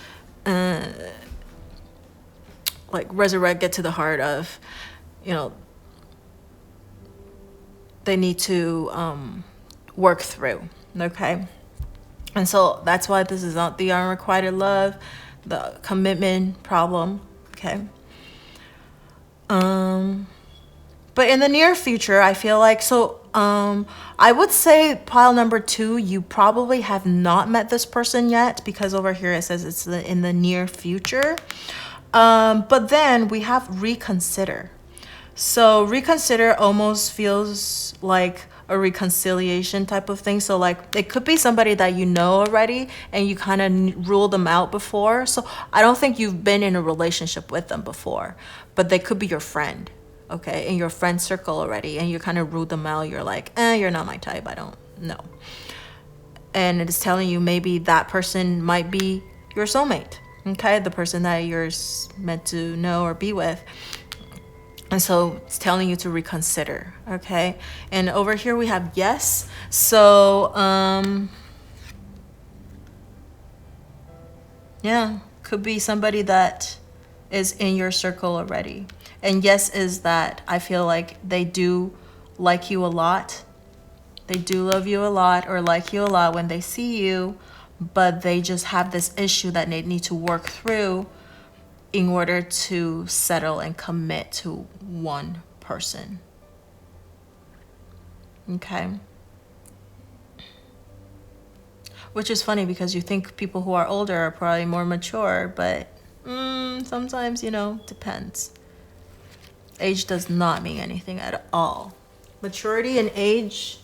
like get to the heart of, they need to work through, okay? And so that's why this is not the unrequited love, the commitment problem, okay? But in the near future, I feel like, I would say pile number 2, you probably have not met this person yet, because over here it says it's in the near future. But then we have reconsider. So reconsider almost feels like a reconciliation type of thing. So like it could be somebody that you know already and you kind of ruled them out before. So I don't think you've been in a relationship with them before, but they could be your friend. Okay, in your friend circle already, and you kind of ruled them out. You're like, you're not my type. I don't know. And it is telling you maybe that person might be your soulmate. Okay, the person that you're meant to know or be with. And so it's telling you to reconsider. Okay, and over here we have yes. So yeah, could be somebody that is in your circle already. And yes is that I feel like they do like you a lot. They do love you a lot or like you a lot when they see you, but they just have this issue that they need to work through in order to settle and commit to one person. Okay. Which is funny because you think people who are older are probably more mature, but sometimes, depends. Age does not mean anything at all. Maturity and age,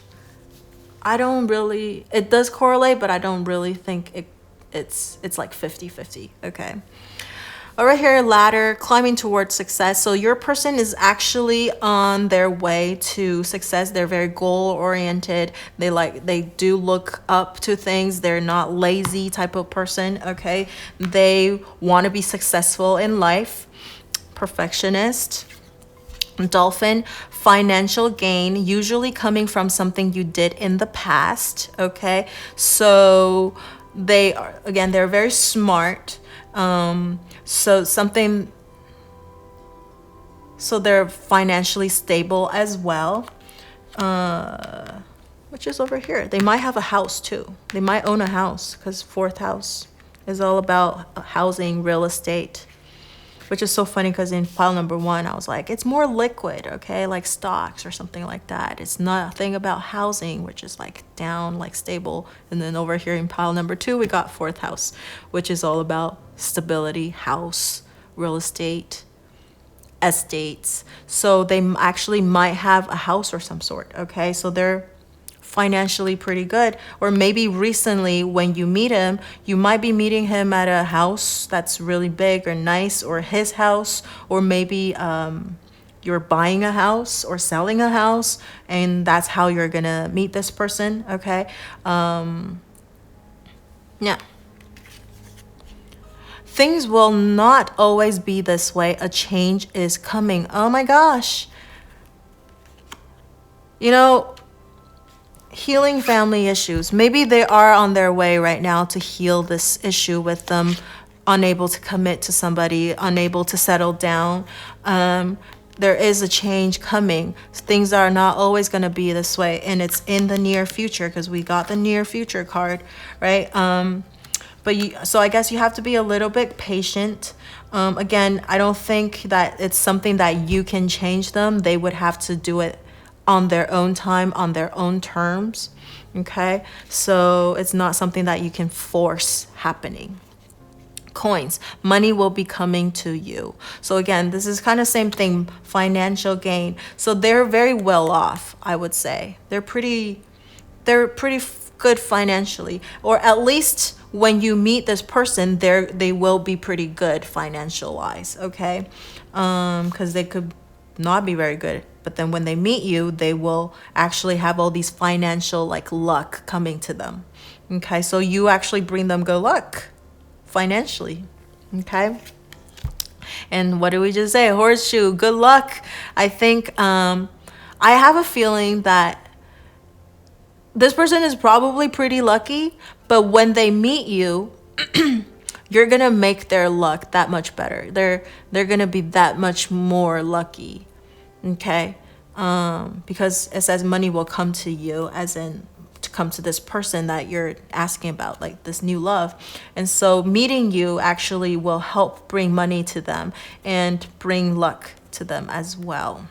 it does correlate, but I don't really think it's like 50-50, okay? Over here, ladder, climbing towards success. So your person is actually on their way to success. They're very goal-oriented. They do look up to things. They're not lazy type of person, okay? They want to be successful in life. Perfectionist. Dolphin, financial gain, usually coming from something you did in the past, okay? So they're very smart. So they're financially stable as well, which is over here. They might have a house too. They might own a house, because fourth house is all about housing, real estate. Which is so funny because in pile number 1, I was like, it's more liquid, okay? Like stocks or something like that. It's nothing about housing, which is like down, like stable. And then over here in pile number 2, we got fourth house, which is all about stability, house, real estate, estates. So they actually might have a house or some sort, okay? So they're financially pretty good. Or maybe recently when you meet him, you might be meeting him at a house that's really big or nice, or his house, or maybe you're buying a house or selling a house, and that's how you're gonna meet this person, okay? Yeah. Things will not always be this way. A change is coming. Oh my gosh. healing family issues. Maybe they are on their way right now to heal this issue with them unable to commit to somebody, unable to settle down. There is a change coming. Things are not always going to be this way, and it's in the near future because we got the near future card, right? So I guess you have to be a little bit patient. Again, I don't think that it's something that you can change them. They would have to do it on their own time, on their own terms, okay? So it's not something that you can force happening. Coins, money will be coming to you. So again, this is kind of same thing, financial gain. So they're very well off, I would say. They're pretty good financially, or at least when you meet this person, they will be pretty good financial wise, okay? Because they could not be very good, but then when they meet you, they will actually have all these financial like luck coming to them, okay? So you actually bring them good luck financially, okay? And what did we just say? Horseshoe, good luck. I think I have a feeling that this person is probably pretty lucky, but when they meet you, you're gonna make their luck that much better. They're gonna be that much more lucky, okay? Because it says money will come to you, as in to come to this person that you're asking about, like this new love. And so meeting you actually will help bring money to them and bring luck to them as well.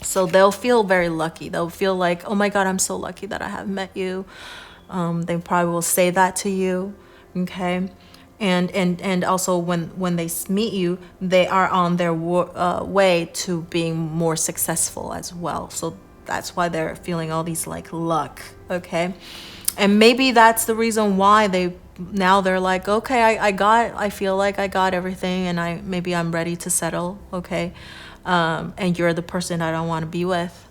So they'll feel very lucky. They'll feel like, oh my God, I'm so lucky that I have met you. They probably will say that to you, okay? And also when they meet you, they are on their way to being more successful as well. So that's why they're feeling all these like luck, okay? And maybe that's the reason why they're like, okay, I feel like I got everything, and maybe I'm ready to settle, okay? And you're the person I don't want to be with.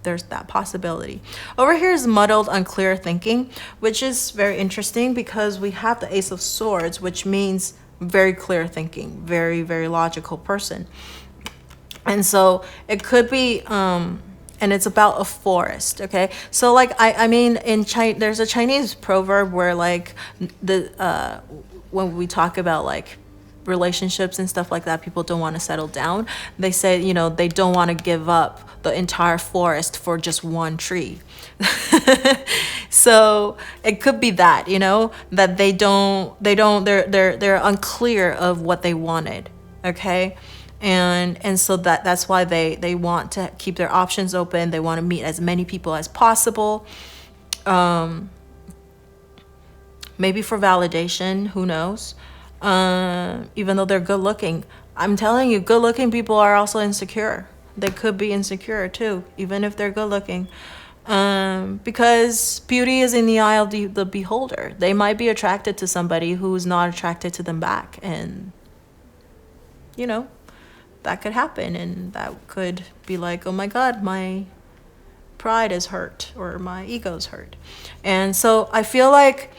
There's that possibility. Over here is muddled, unclear thinking, which is very interesting because we have the Ace of Swords, which means very clear thinking, very, very logical person. And so it could be, and it's about a forest, okay? So like, I mean, there's a Chinese proverb where like, when we talk about like relationships and stuff like that, people don't want to settle down. They say, they don't want to give up the entire forest for just one tree. So it could be that, that they're unclear of what they wanted, okay? And so that's why they want to keep their options open. They want to meet as many people as possible. Maybe for validation, who knows? Even though they're good looking. I'm telling you, good looking people are also insecure. They could be insecure too, even if they're good looking. Because beauty is in the eye of the beholder. They might be attracted to somebody who's not attracted to them back. And, that could happen. And that could be like, oh my God, my pride is hurt, or my ego's hurt. And so I feel like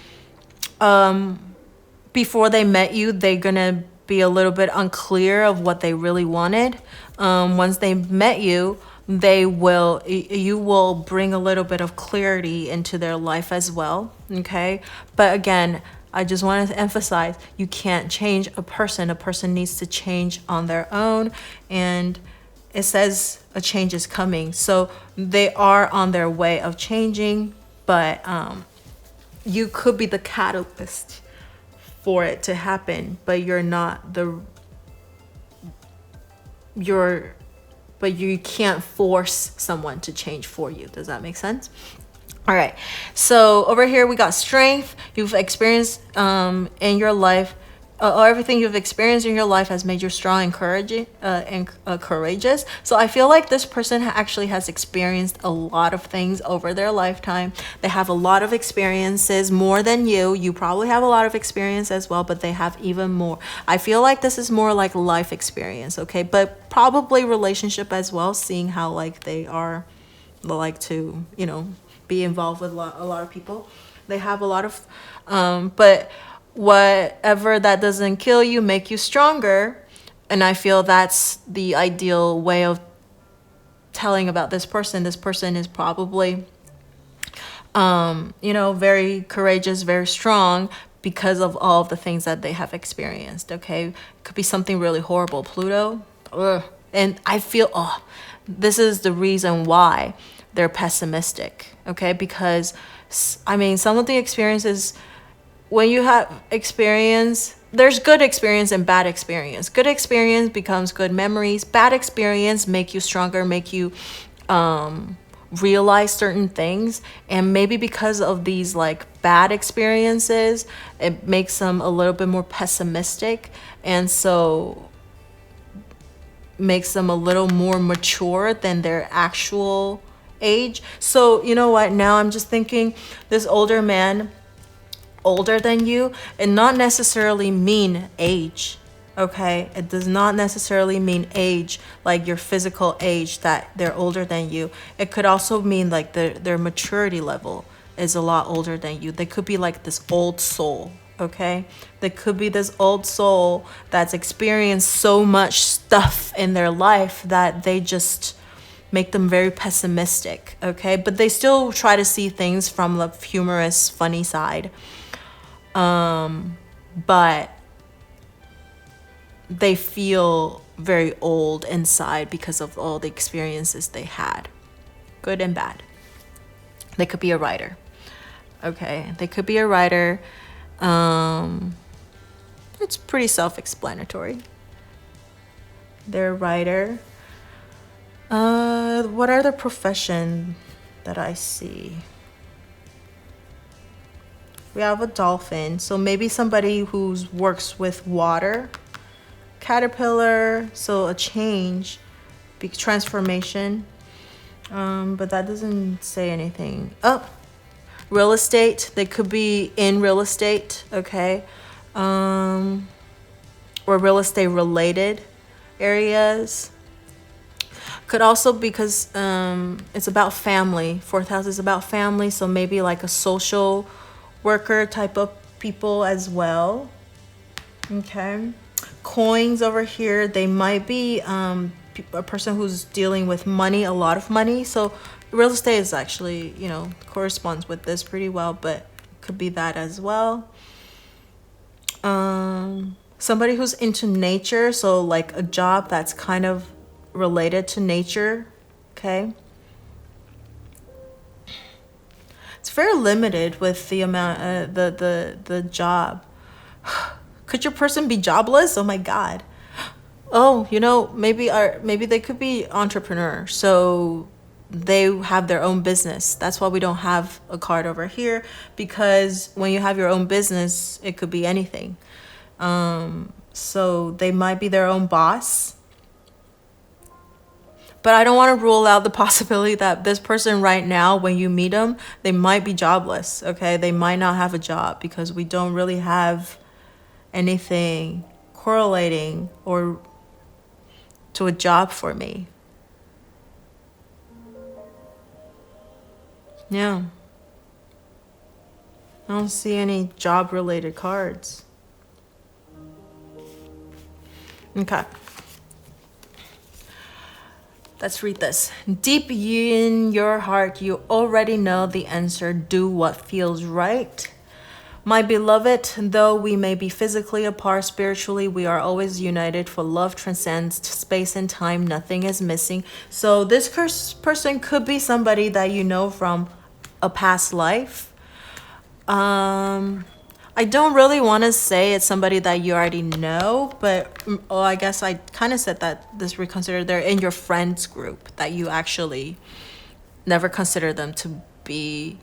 before they met you, they're going to be a little bit unclear of what they really wanted. Once they met you, you will bring a little bit of clarity into their life as well, okay? But again, I just want to emphasize, you can't change a person. A person needs to change on their own, and it says a change is coming. So they are on their way of changing, but you could be the catalyst for it to happen, but but you can't force someone to change for you. Does that make sense? All right. So over here we got strength. You've experienced in your life, everything you've experienced in your life has made you strong and courageous. So I feel like this person actually has experienced a lot of things over their lifetime. They have a lot of experiences, more than you. You probably have a lot of experience as well, but they have even more. I feel like this is more like life experience, okay? But probably relationship as well, seeing how like they like to, be involved with a lot of people. They have a lot of, but whatever that doesn't kill you, make you stronger. And I feel that's the ideal way of telling about this person. This person is probably very courageous, very strong because of all of the things that they have experienced, okay? It could be something really horrible. Pluto, ugh. And I feel, this is the reason why they're pessimistic, okay? Because, some of the experiences, when you have experience, there's good experience and bad experience. Good experience becomes good memories. Bad experience make you stronger, make you realize certain things. And maybe because of these bad experiences, it makes them a little bit more pessimistic. And so makes them a little more mature than their actual age. So you know what? Now I'm just thinking this older man, older than you, and not necessarily mean age, okay? It does not necessarily mean age, like your physical age, that they're older than you. It could also mean their maturity level is a lot older than you. They could be this old soul, okay? They could be this old soul that's experienced so much stuff in their life that they just make them very pessimistic, okay? But they still try to see things from the humorous, funny side. But they feel very old inside because of all the experiences they had, good and bad. They could be a writer, okay? They could be a writer. It's pretty self-explanatory. They're a writer. What are the profession that I see? We have a dolphin, so maybe somebody who works with water. Caterpillar, so a change, big transformation. But that doesn't say anything. Oh, real estate. They could be in real estate, okay? Or real estate related areas. Could also because it's about family. Fourth house is about family, so maybe a social worker type of people as well, okay? Coins over here, they might be a person who's dealing with money, a lot of money. So real estate is actually, corresponds with this pretty well, but could be that as well. Somebody who's into nature, so a job that's kind of related to nature, okay? It's very limited with the amount, the job. Could your person be jobless? Oh my God. Oh, maybe they could be entrepreneur. So they have their own business. That's why we don't have a card over here, because when you have your own business, it could be anything. So they might be their own boss. But I don't want to rule out the possibility that this person right now, when you meet them, they might be jobless, okay? They might not have a job because we don't really have anything correlating or to a job for me. Yeah. I don't see any job-related cards. Okay. Let's read this. Deep in your heart, you already know the answer. Do what feels right. My beloved, though we may be physically apart, spiritually, we are always united, for love transcends space and time. Nothing is missing. So this person could be somebody that you know from a past life. I don't really want to say it's somebody that you already know, but I guess I kind of said that this reconsider, they're in your friends group that you actually never consider them to be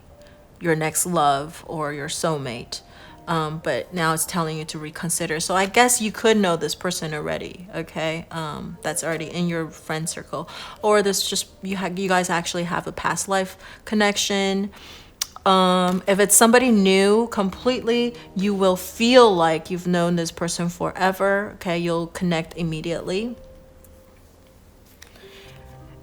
your next love or your soulmate. But now it's telling you to reconsider. So I guess you could know this person already, okay? That's already in your friend circle. Or this just, you guys actually have a past life connection. If it's somebody new completely, you will feel like you've known this person forever, okay? You'll connect immediately.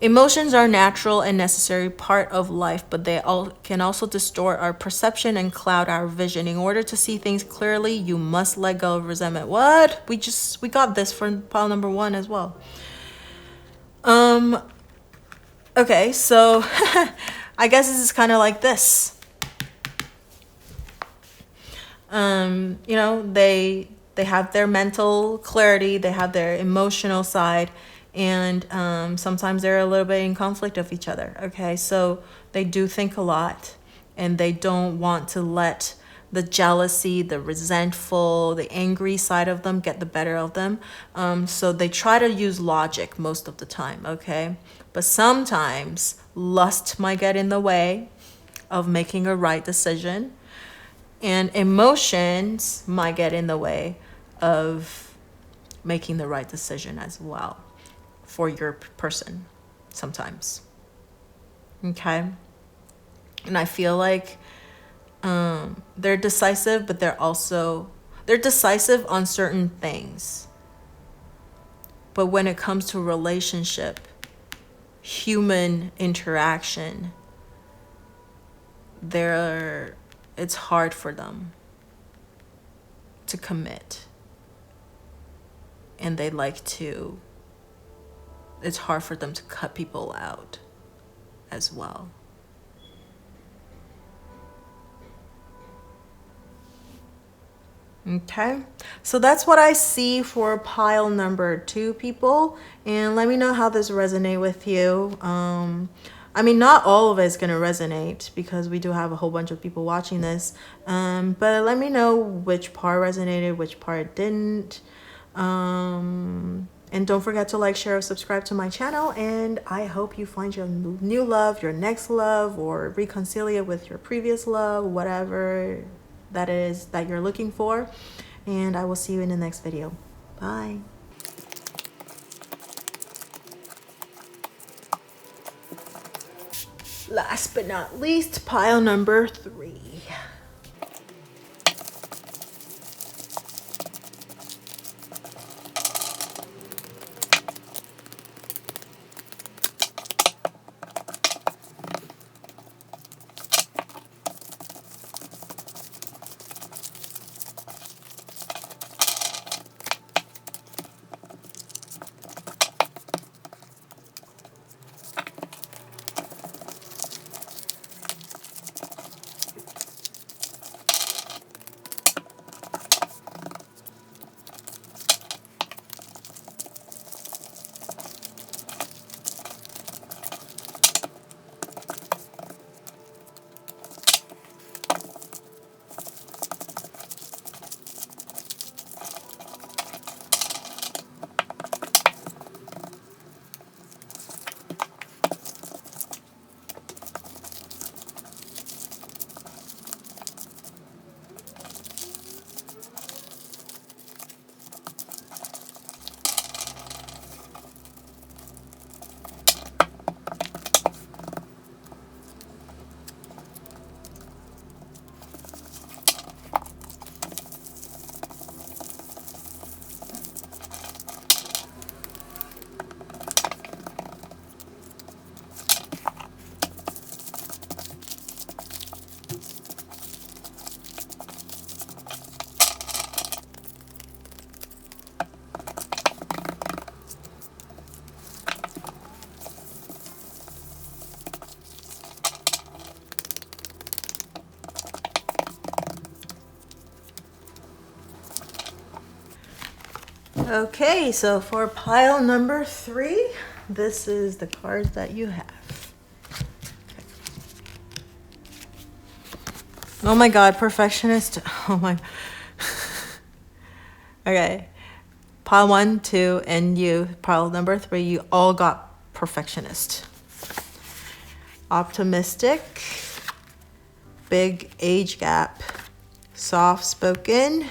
Emotions are natural and necessary part of life, but they can also distort our perception and cloud our vision. In order to see things clearly, you must let go of resentment. What? We got this for pile number 1 as well. Okay, so I guess this is kind of like this. You know, they have their mental clarity, they have their emotional side, and sometimes they're a little bit in conflict of each other. Okay, so they do think a lot, and they don't want to let the jealousy, the resentful, the angry side of them get the better of them. So they try to use logic most of the time, okay? But sometimes lust might get in the way of making a right decision, and emotions might get in the way of making the right decision as well for your person sometimes. Okay? And I feel like they're decisive, but they're decisive on certain things. But when it comes to relationship, human interaction, it's hard for them to commit. And it's hard for them to cut people out as well. Okay, so that's what I see for pile number 2, people, and let me know how this resonates with you. I mean, not all of it is going to resonate because we do have a whole bunch of people watching this, but let me know which part resonated, which part didn't. And don't forget to like, share, or subscribe to my channel, and I hope you find your new love, your next love, or reconcile with your previous love, whatever that is that you're looking for, and I will see you in the next video. Bye. Last but not least, pile number 3. Okay, so for pile number 3, this is the cards that you have. Oh my God, perfectionist. Oh my. Okay, pile 1, 2, and you, pile number 3, you all got perfectionist. Optimistic, big age gap, soft-spoken,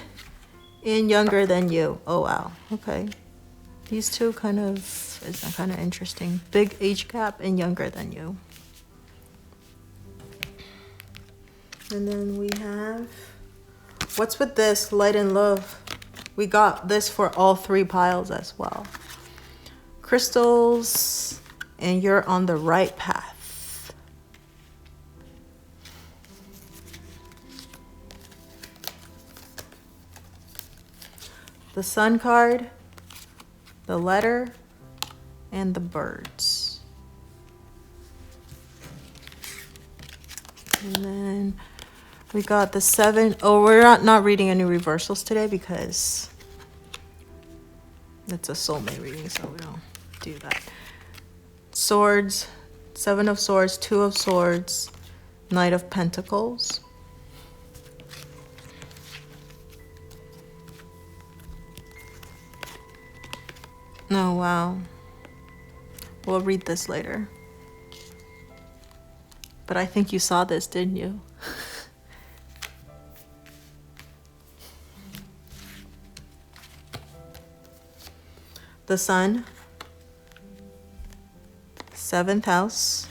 and younger than you. Oh wow, okay. These two is kind of interesting. Big age gap and younger than you. And then we have, what's with this? Light and love. We got this for all 3 piles as well. Crystals, and you're on the right path. The Sun card, the letter, and the birds. And then We got the 7. Oh, we're not reading any reversals today because it's a soulmate reading, so we don't do that. Swords, 7 of Swords, 2 of Swords, Knight of Pentacles. Oh, wow. We'll read this later. But I think you saw this, didn't you? The Sun, 7th house,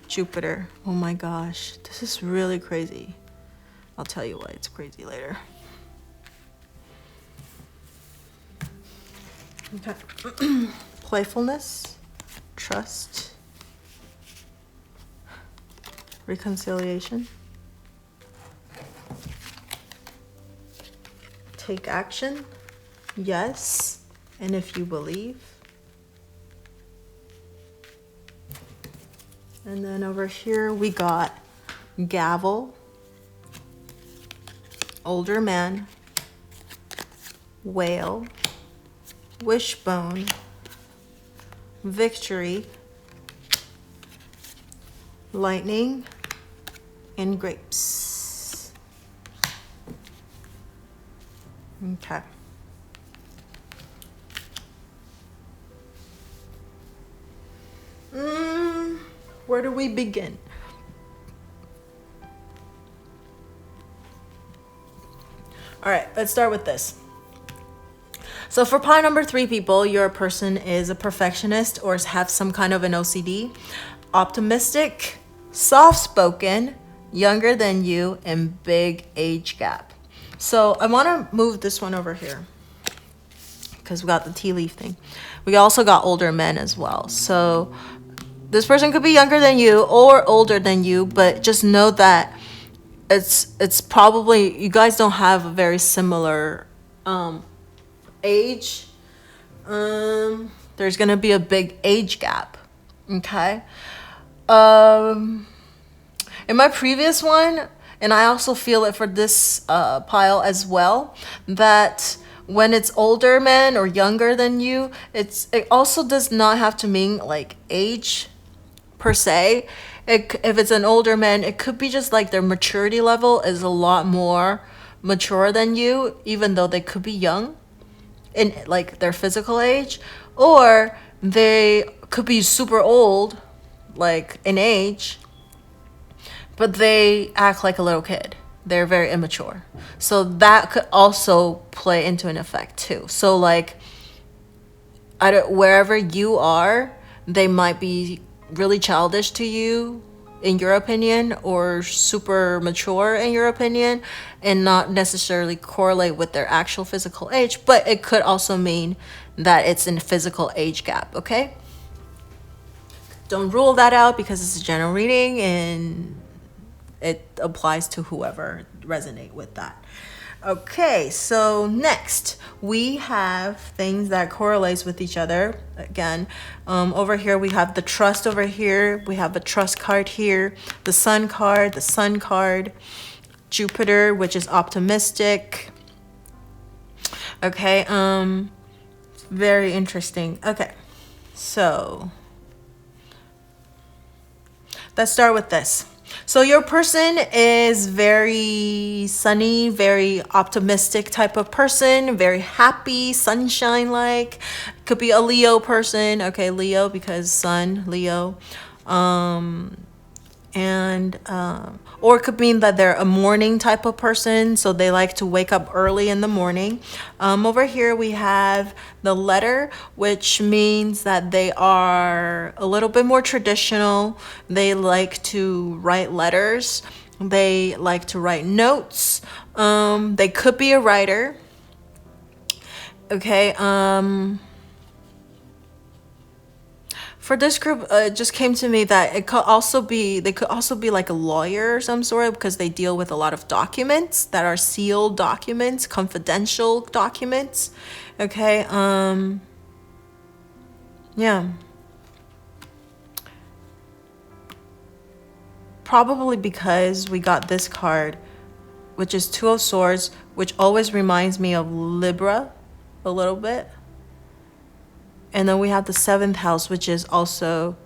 Jupiter. Oh my gosh, this is really crazy. I'll tell you why it's crazy later. Okay. Playfulness, trust, reconciliation, take action, yes. And if you believe. And then over here we got gavel, older man, whale, wishbone, victory, lightning, and grapes. Okay. Where do we begin? All right, let's start with this. So for pile number 3, people, your person is a perfectionist or have some kind of an OCD, optimistic, soft-spoken, younger than you, and big age gap. So I want to move this one over here because we got the tea leaf thing. We also got older men as well. So this person could be younger than you or older than you, but just know that it's probably, you guys don't have a very similar age. There's gonna be a big age gap. Okay. In my previous one, and I also feel it for this pile as well, that when it's older men or younger than you, it also does not have to mean like age per se. If it's an older man, it could be just like their maturity level is a lot more mature than you, even though they could be young in like their physical age, or they could be super old like in age, but they act like a little kid. They're very immature. So that could also play into an effect too. So like wherever you are, they might be really childish to you in your opinion, or super mature in your opinion, and not necessarily correlate with their actual physical age, but it could also mean that it's in physical age gap. Okay, don't rule that out because it's a general reading and it applies to whoever resonate with that. Okay, so next we have things that correlates with each other. Again, over here we have the trust over here. We have a trust card here, the sun card, Jupiter, which is optimistic. Okay, very interesting. Okay, so let's start with this. So your person is very sunny, very optimistic type of person, very happy, sunshine-like. Could be a Leo person. Okay, Leo because sun, Leo. Or it could mean that they're a morning type of person, so they like to wake up early in the morning. Over here we have the letter, which means that they are a little bit more traditional. They like to write letters. They like to write notes. They could be a writer. Okay, for this group, it just came to me that they could also be like a lawyer or some sort, because they deal with a lot of documents that are sealed documents, confidential documents. Okay, yeah. Probably because we got this card, which is Two of Swords, which always reminds me of Libra a little bit. And then we have the 7th house, which is also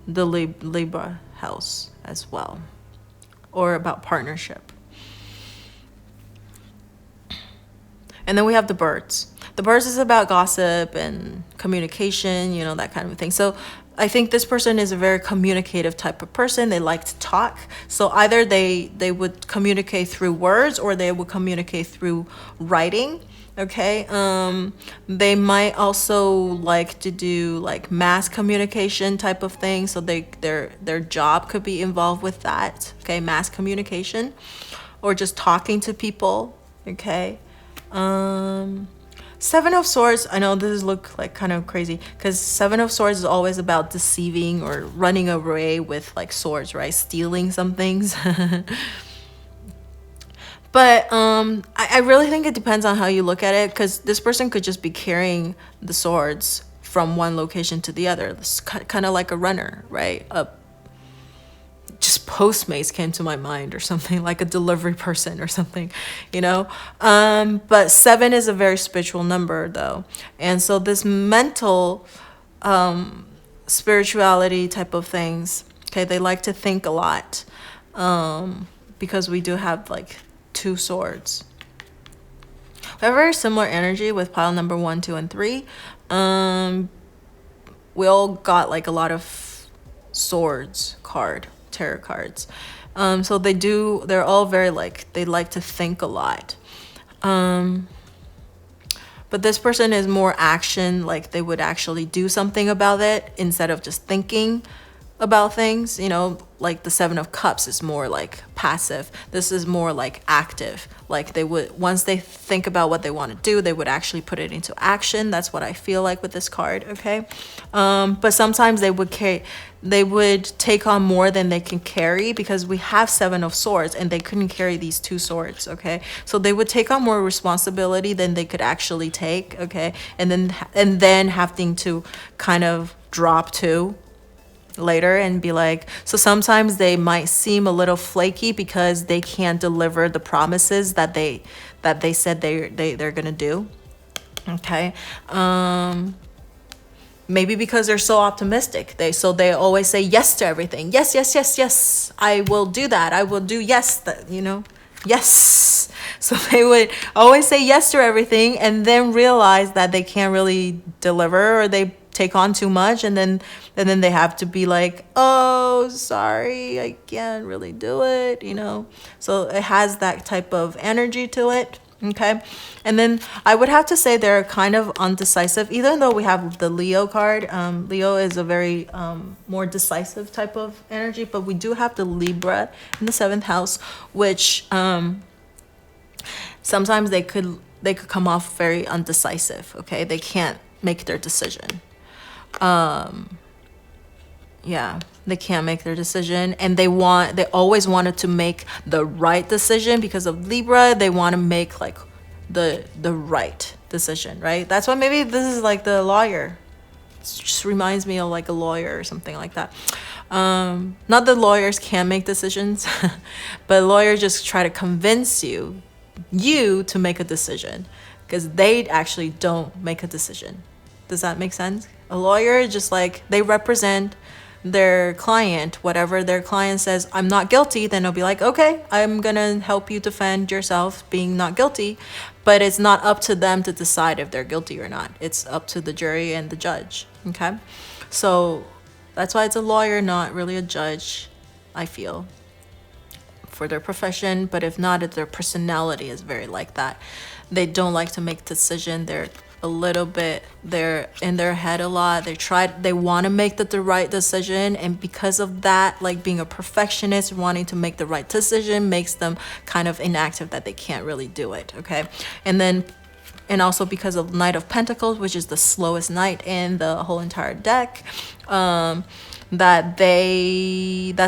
the Libra house as well, or about partnership. And then we have the Birds. The Birds is about gossip and communication, you know, that kind of thing. So I think this person is a very communicative type of person. They like to talk. So either they would communicate through words, or they would communicate through writing. Okay. They might also like to do like mass communication type of thing. So their job could be involved with that. Okay. Mass communication, or just talking to people. Okay. 7 of Swords, I know this look like kind of crazy, because 7 of Swords is always about deceiving or running away with like swords, right? Stealing some things. But I really think it depends on how you look at it, because this person could just be carrying the swords from one location to the other. It's kind of like a runner, right? Just Postmates came to my mind, or something, like a delivery person or something, you know. But 7 is a very spiritual number though, and so this mental spirituality type of things, okay, they like to think a lot, because we do have like 2 swords. We have very similar energy with pile number 1, 2, and 3. We all got like a lot of swords tarot cards. So they're all very like, they like to think a lot. But this person is more action, like they would actually do something about it instead of just thinking about things, you know. Like the 7 of Cups is more like passive. This is more like active. Like they would, once they think about what they want to do, they would actually put it into action. That's what I feel like with this card. Okay. But sometimes they would take on more than they can carry, because we have 7 of Swords and they couldn't carry these 2 swords. Okay. So they would take on more responsibility than they could actually take. Okay. And then having to kind of drop 2 later and be like, so sometimes they might seem a little flaky because they can't deliver the promises that they said they're gonna do. Okay. Maybe because they're so optimistic, they always say yes to everything. Yes, I will do that, I will do yes, you know, yes. So they would always say yes to everything and then realize that they can't really deliver, or they take on too much, and then they have to be like, oh, sorry, I can't really do it, you know. So it has that type of energy to it. Okay. And then I would have to say they're kind of undecisive, even though we have the Leo card. Leo is a very more decisive type of energy, but we do have the Libra in the 7th house, which sometimes they could come off very undecisive. Okay. They can't make their decision. Yeah, they can't make their decision, and they always wanted to make the right decision. Because of Libra, they want to make like the right decision, right? That's why maybe this is like the lawyer. It just reminds me of like a lawyer or something like that. Not that lawyers can't make decisions, but lawyers just try to convince you to make a decision, because they actually don't make a decision. Does that make sense? A lawyer is just like, they represent their client. Whatever their client says, I'm not guilty, then they'll be like, okay, I'm gonna help you defend yourself being not guilty. But it's not up to them to decide if they're guilty or not. It's up to the jury and the judge. Okay. So that's why it's a lawyer, not really a judge, I feel, for their profession. But if not, their personality is very like that. They don't like to make decisions. They're a little bit, they're in their head a lot. They want to make the right decision, and because of that, like being a perfectionist, wanting to make the right decision makes them kind of inactive, that they can't really do it. Okay. And also because of Knight of Pentacles, which is the slowest knight in the whole entire deck, that's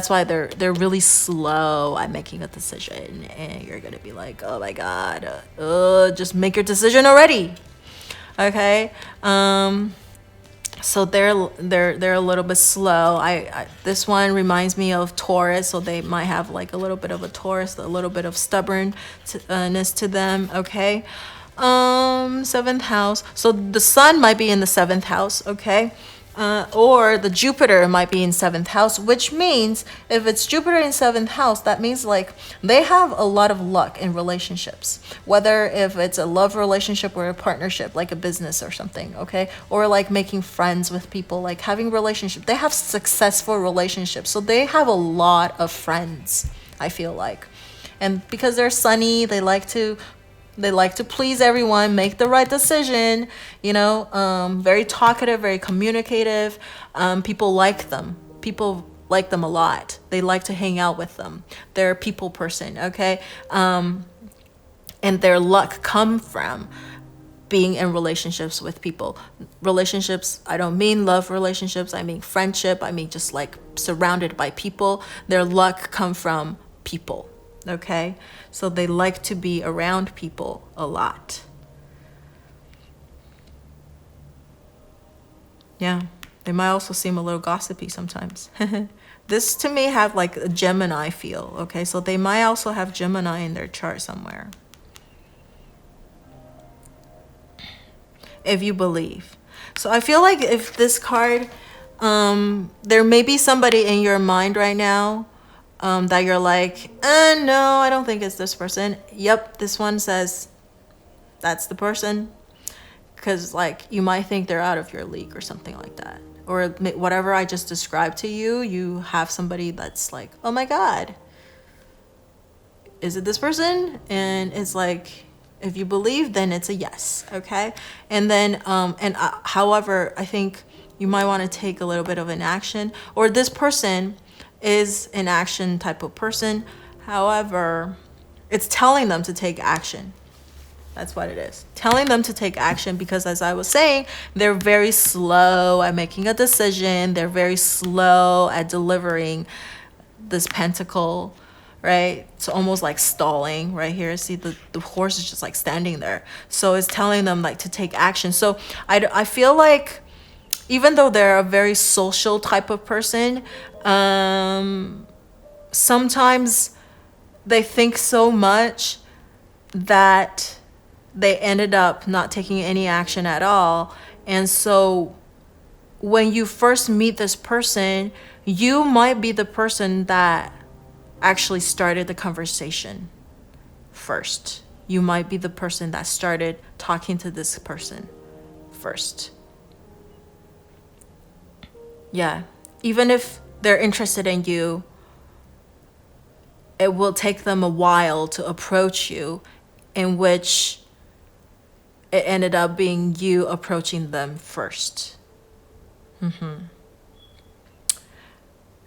why they're really slow at making a decision, and you're gonna be like, oh my god, just make your decision already. Okay. So they're a little bit slow. This one reminds me of Taurus, so they might have like a little bit of a Taurus, a little bit of stubbornness to them. Okay, seventh house. So the sun might be in the seventh house. Okay. Or the Jupiter might be in seventh house, which means if it's Jupiter in seventh house, that means like they have a lot of luck in relationships, whether if it's a love relationship or a partnership, like a business or something, okay? Or like making friends with people, like having relationship. They have successful relationships, so they have a lot of friends, I feel like. And because they're sunny, they like to please everyone, make the right decision, very talkative, very communicative. People like them. People like them a lot. They like to hang out with them. They're a people person, okay? And their luck come from being in relationships with people. Relationships, I don't mean love relationships. I mean friendship. I mean just like surrounded by people. Their luck come from people. Okay, so they like to be around people a lot. Yeah, they might also seem a little gossipy sometimes. This to me have like a Gemini feel. Okay, so they might also have Gemini in their chart somewhere. If you believe. So I feel like if this card, there may be somebody in your mind right now that you're like, no, I don't think it's this person. Yep, this one says that's the person. Because like you might think they're out of your league or something like that. Or whatever I just described to you, you have somebody that's like, oh my God, is it this person? And it's like, if you believe, then it's a yes, okay? And then, however, I think you might want to take a little bit of an action. Or this person is an action type of person. However, it's telling them to take action. That's what it is. Telling them to take action because, as I was saying, they're very slow at making a decision. They're very slow at delivering this pentacle, right? It's almost like stalling right here. See, the horse is just like standing there. So it's telling them like to take action. So I feel like even though they're a very social type of person, sometimes they think so much that they ended up not taking any action at all. And so when you first meet this person, you might be the person that actually started the conversation first. You might be the person that started talking to this person first. Yeah, even if they're interested in you, it will take them a while to approach you, in which it ended up being you approaching them first.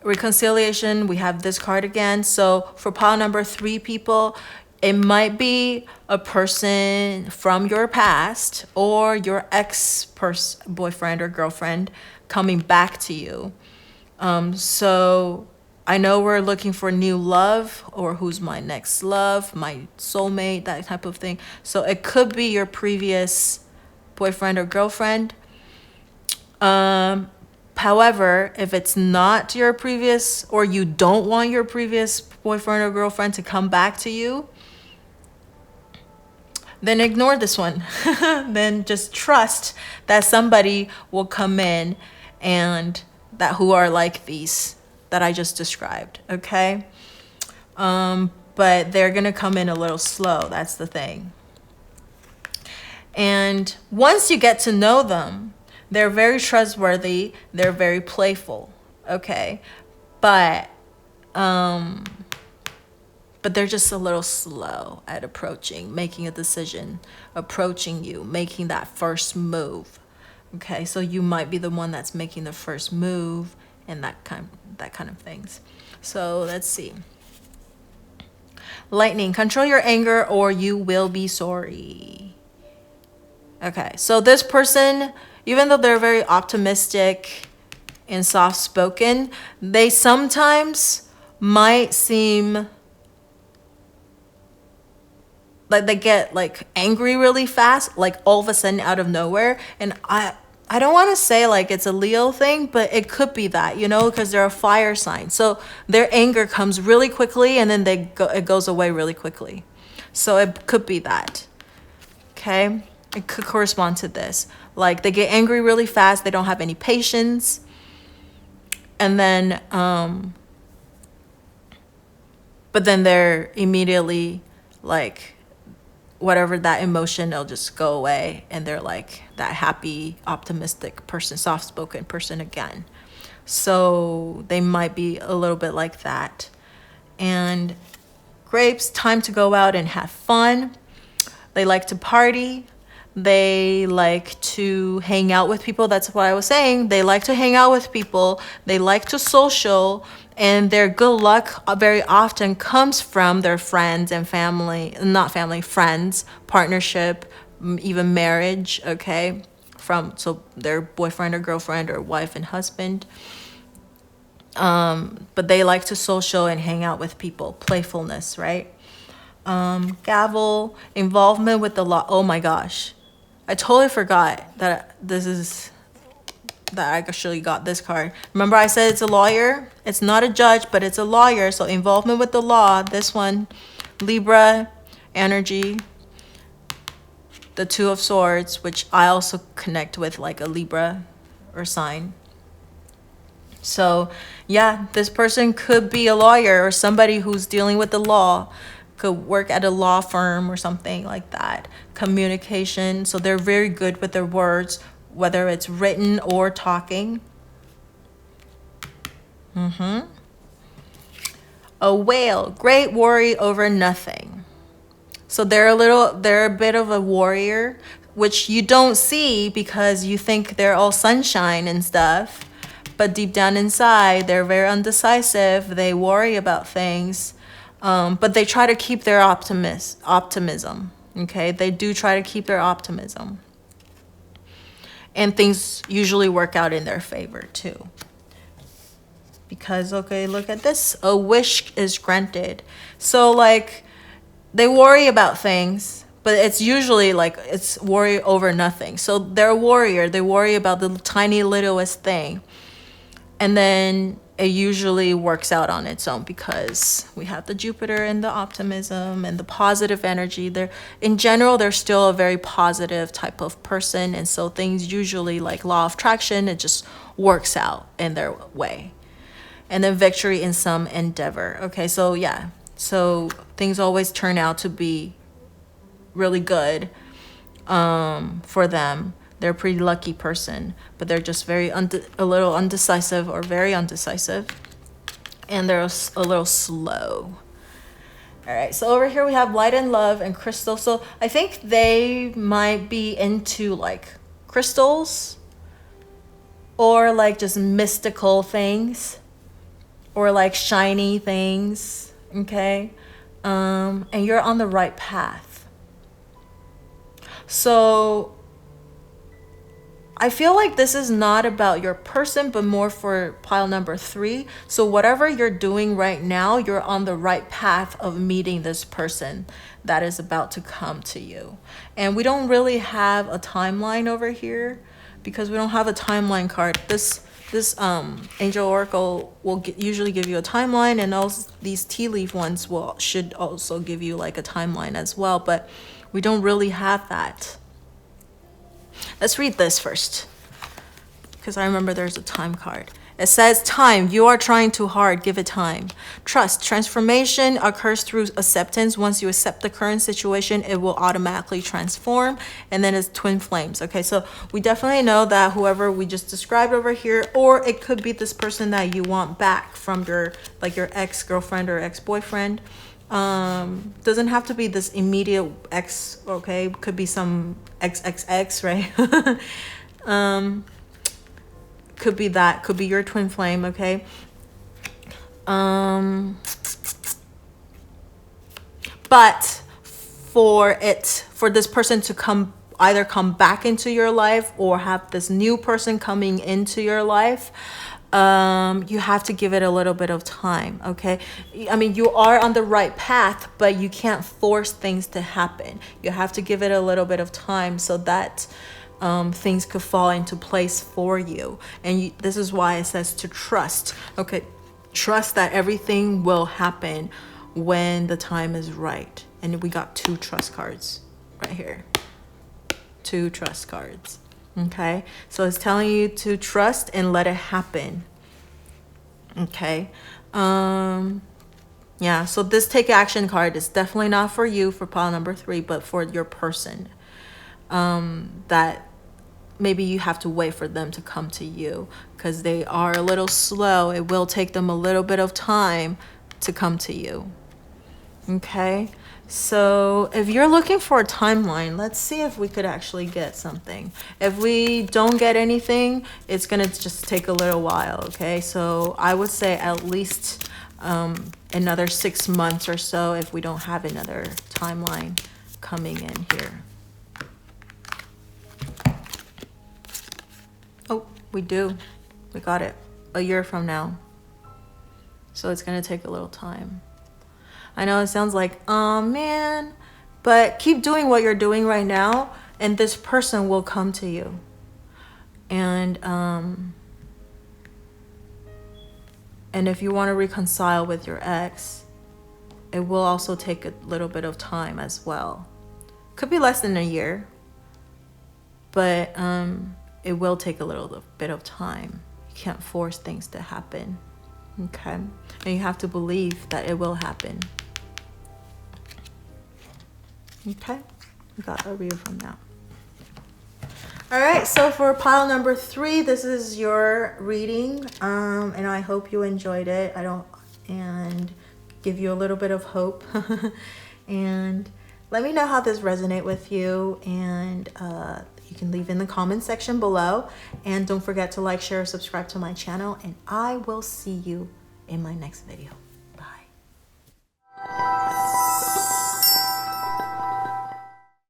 Reconciliation, we have this card again. So for pile number 3 people, it might be a person from your past or your boyfriend or girlfriend coming back to you. So I know we're looking for new love, or who's my next love, my soulmate, that type of thing. So it could be your previous boyfriend or girlfriend. However, if it's not your previous, or you don't want your previous boyfriend or girlfriend to come back to you, then ignore this one. Then just trust that somebody will come in and that who are like these that I just described, okay? But they're gonna come in a little slow, that's the thing. And once you get to know them, they're very trustworthy, they're very playful, okay? But they're just a little slow at approaching, making a decision, approaching you, making that first move, okay? So you might be the one that's making the first move and that kind of things. So let's see. Lightning, control your anger or you will be sorry. Okay, so this person, even though they're very optimistic and soft-spoken, they sometimes might seem like they get like angry really fast, like all of a sudden out of nowhere. And I don't want to say like it's a Leo thing, but it could be that, you know, because they're a fire sign. So their anger comes really quickly and then it goes away really quickly. So it could be that. Okay? It could correspond to this. Like they get angry really fast. They don't have any patience. And then, but then they're immediately like, whatever that emotion, they'll just go away and they're like that happy, optimistic person, soft-spoken person again. So they might be a little bit like that. And grapes, time to go out and have fun. They like to party. They like to hang out with people. That's what I was saying. They like to hang out with people. They like to social. And their good luck very often comes from their friends and family, not family, friends, partnership, even marriage, okay? So their boyfriend or girlfriend or wife and husband. But they like to social and hang out with people. Playfulness, right? Gavel, involvement with the law. Oh my gosh. I totally forgot that that I actually got this card. Remember I said it's a lawyer? It's not a judge, but it's a lawyer. So involvement with the law. This one, Libra energy. The Two of Swords, which I also connect with like a Libra or sign. So yeah, this person could be a lawyer or somebody who's dealing with the law. Could work at a law firm or something like that. Communication. So they're very good with their words, whether it's written or talking. A whale, great worry over nothing. So they're a bit of a warrior, which you don't see because you think they're all sunshine and stuff. But deep down inside, they're very undecisive. They worry about things. But they try to keep their optimism. Okay, they do try to keep their optimism. And things usually work out in their favor too. Because, okay, look at this. A wish is granted. So like they worry about things, but it's usually like it's worry over nothing. So they're a warrior. They worry about the tiny littlest thing. And then it usually works out on its own because we have the Jupiter and the optimism and the positive energy. In general, they're still a very positive type of person. And so things usually like law of attraction, it just works out in their way. And then victory in some endeavor. Okay, so yeah. So things always turn out to be really good for them. They're a pretty lucky person, but they're just a little undecisive or very undecisive. And they're a little slow. All right, so over here we have light and love and crystal. So I think they might be into like crystals or like just mystical things or like shiny things, okay? And you're on the right path. So I feel like this is not about your person, but more for pile number 3. So whatever you're doing right now, you're on the right path of meeting this person that is about to come to you. And we don't really have a timeline over here because we don't have a timeline card. This Angel Oracle will usually give you a timeline, and also these tea leaf ones should also give you like a timeline as well, but we don't really have that. Let's read this first, because I remember there's a time card. It says, time, you are trying too hard, give it time. Trust, transformation occurs through acceptance. Once you accept the current situation, it will automatically transform. And then it's twin flames. Okay, so we definitely know that whoever we just described over here, or it could be this person that you want back from your ex-girlfriend or ex-boyfriend. Doesn't have to be this immediate ex, okay? Could be some XXX, right? Could be that. Could be your twin flame, okay? But for this person to either come back into your life or have this new person coming into your life, you have to give it a little bit of time, okay? I mean, you are on the right path, but you can't force things to happen. You have to give it a little bit of time so that things could fall into place for you. And this is why it says to trust. Okay, trust that everything will happen when the time is right. And we got 2 trust cards right here. 2 trust cards. Okay, so it's telling you to trust and let it happen. Okay, yeah, so this take action card is definitely not for you for pile number 3, but for your person. That maybe you have to wait for them to come to you because they are a little slow. It will take them a little bit of time to come to you. Okay, so if you're looking for a timeline, let's see if we could actually get something. If we don't get anything, it's gonna just take a little while. Okay, so I would say at least another 6 months or so if we don't have another timeline coming in here. Oh, we do. We got it. A year from now. So it's gonna take a little time. I know it sounds like, oh man, but keep doing what you're doing right now and this person will come to you. And if you want to reconcile with your ex, it will also take a little bit of time as well. Could be less than a year, but it will take a little bit of time. You can't force things to happen. Okay, and you have to believe that it will happen. Okay, we got a review from that. All right, so for pile number 3, this is your reading, and I hope you enjoyed it. And give you a little bit of hope. And let me know how this resonates with you, and you can leave in the comment section below. And don't forget to like, share, subscribe to my channel, and I will see you in my next video.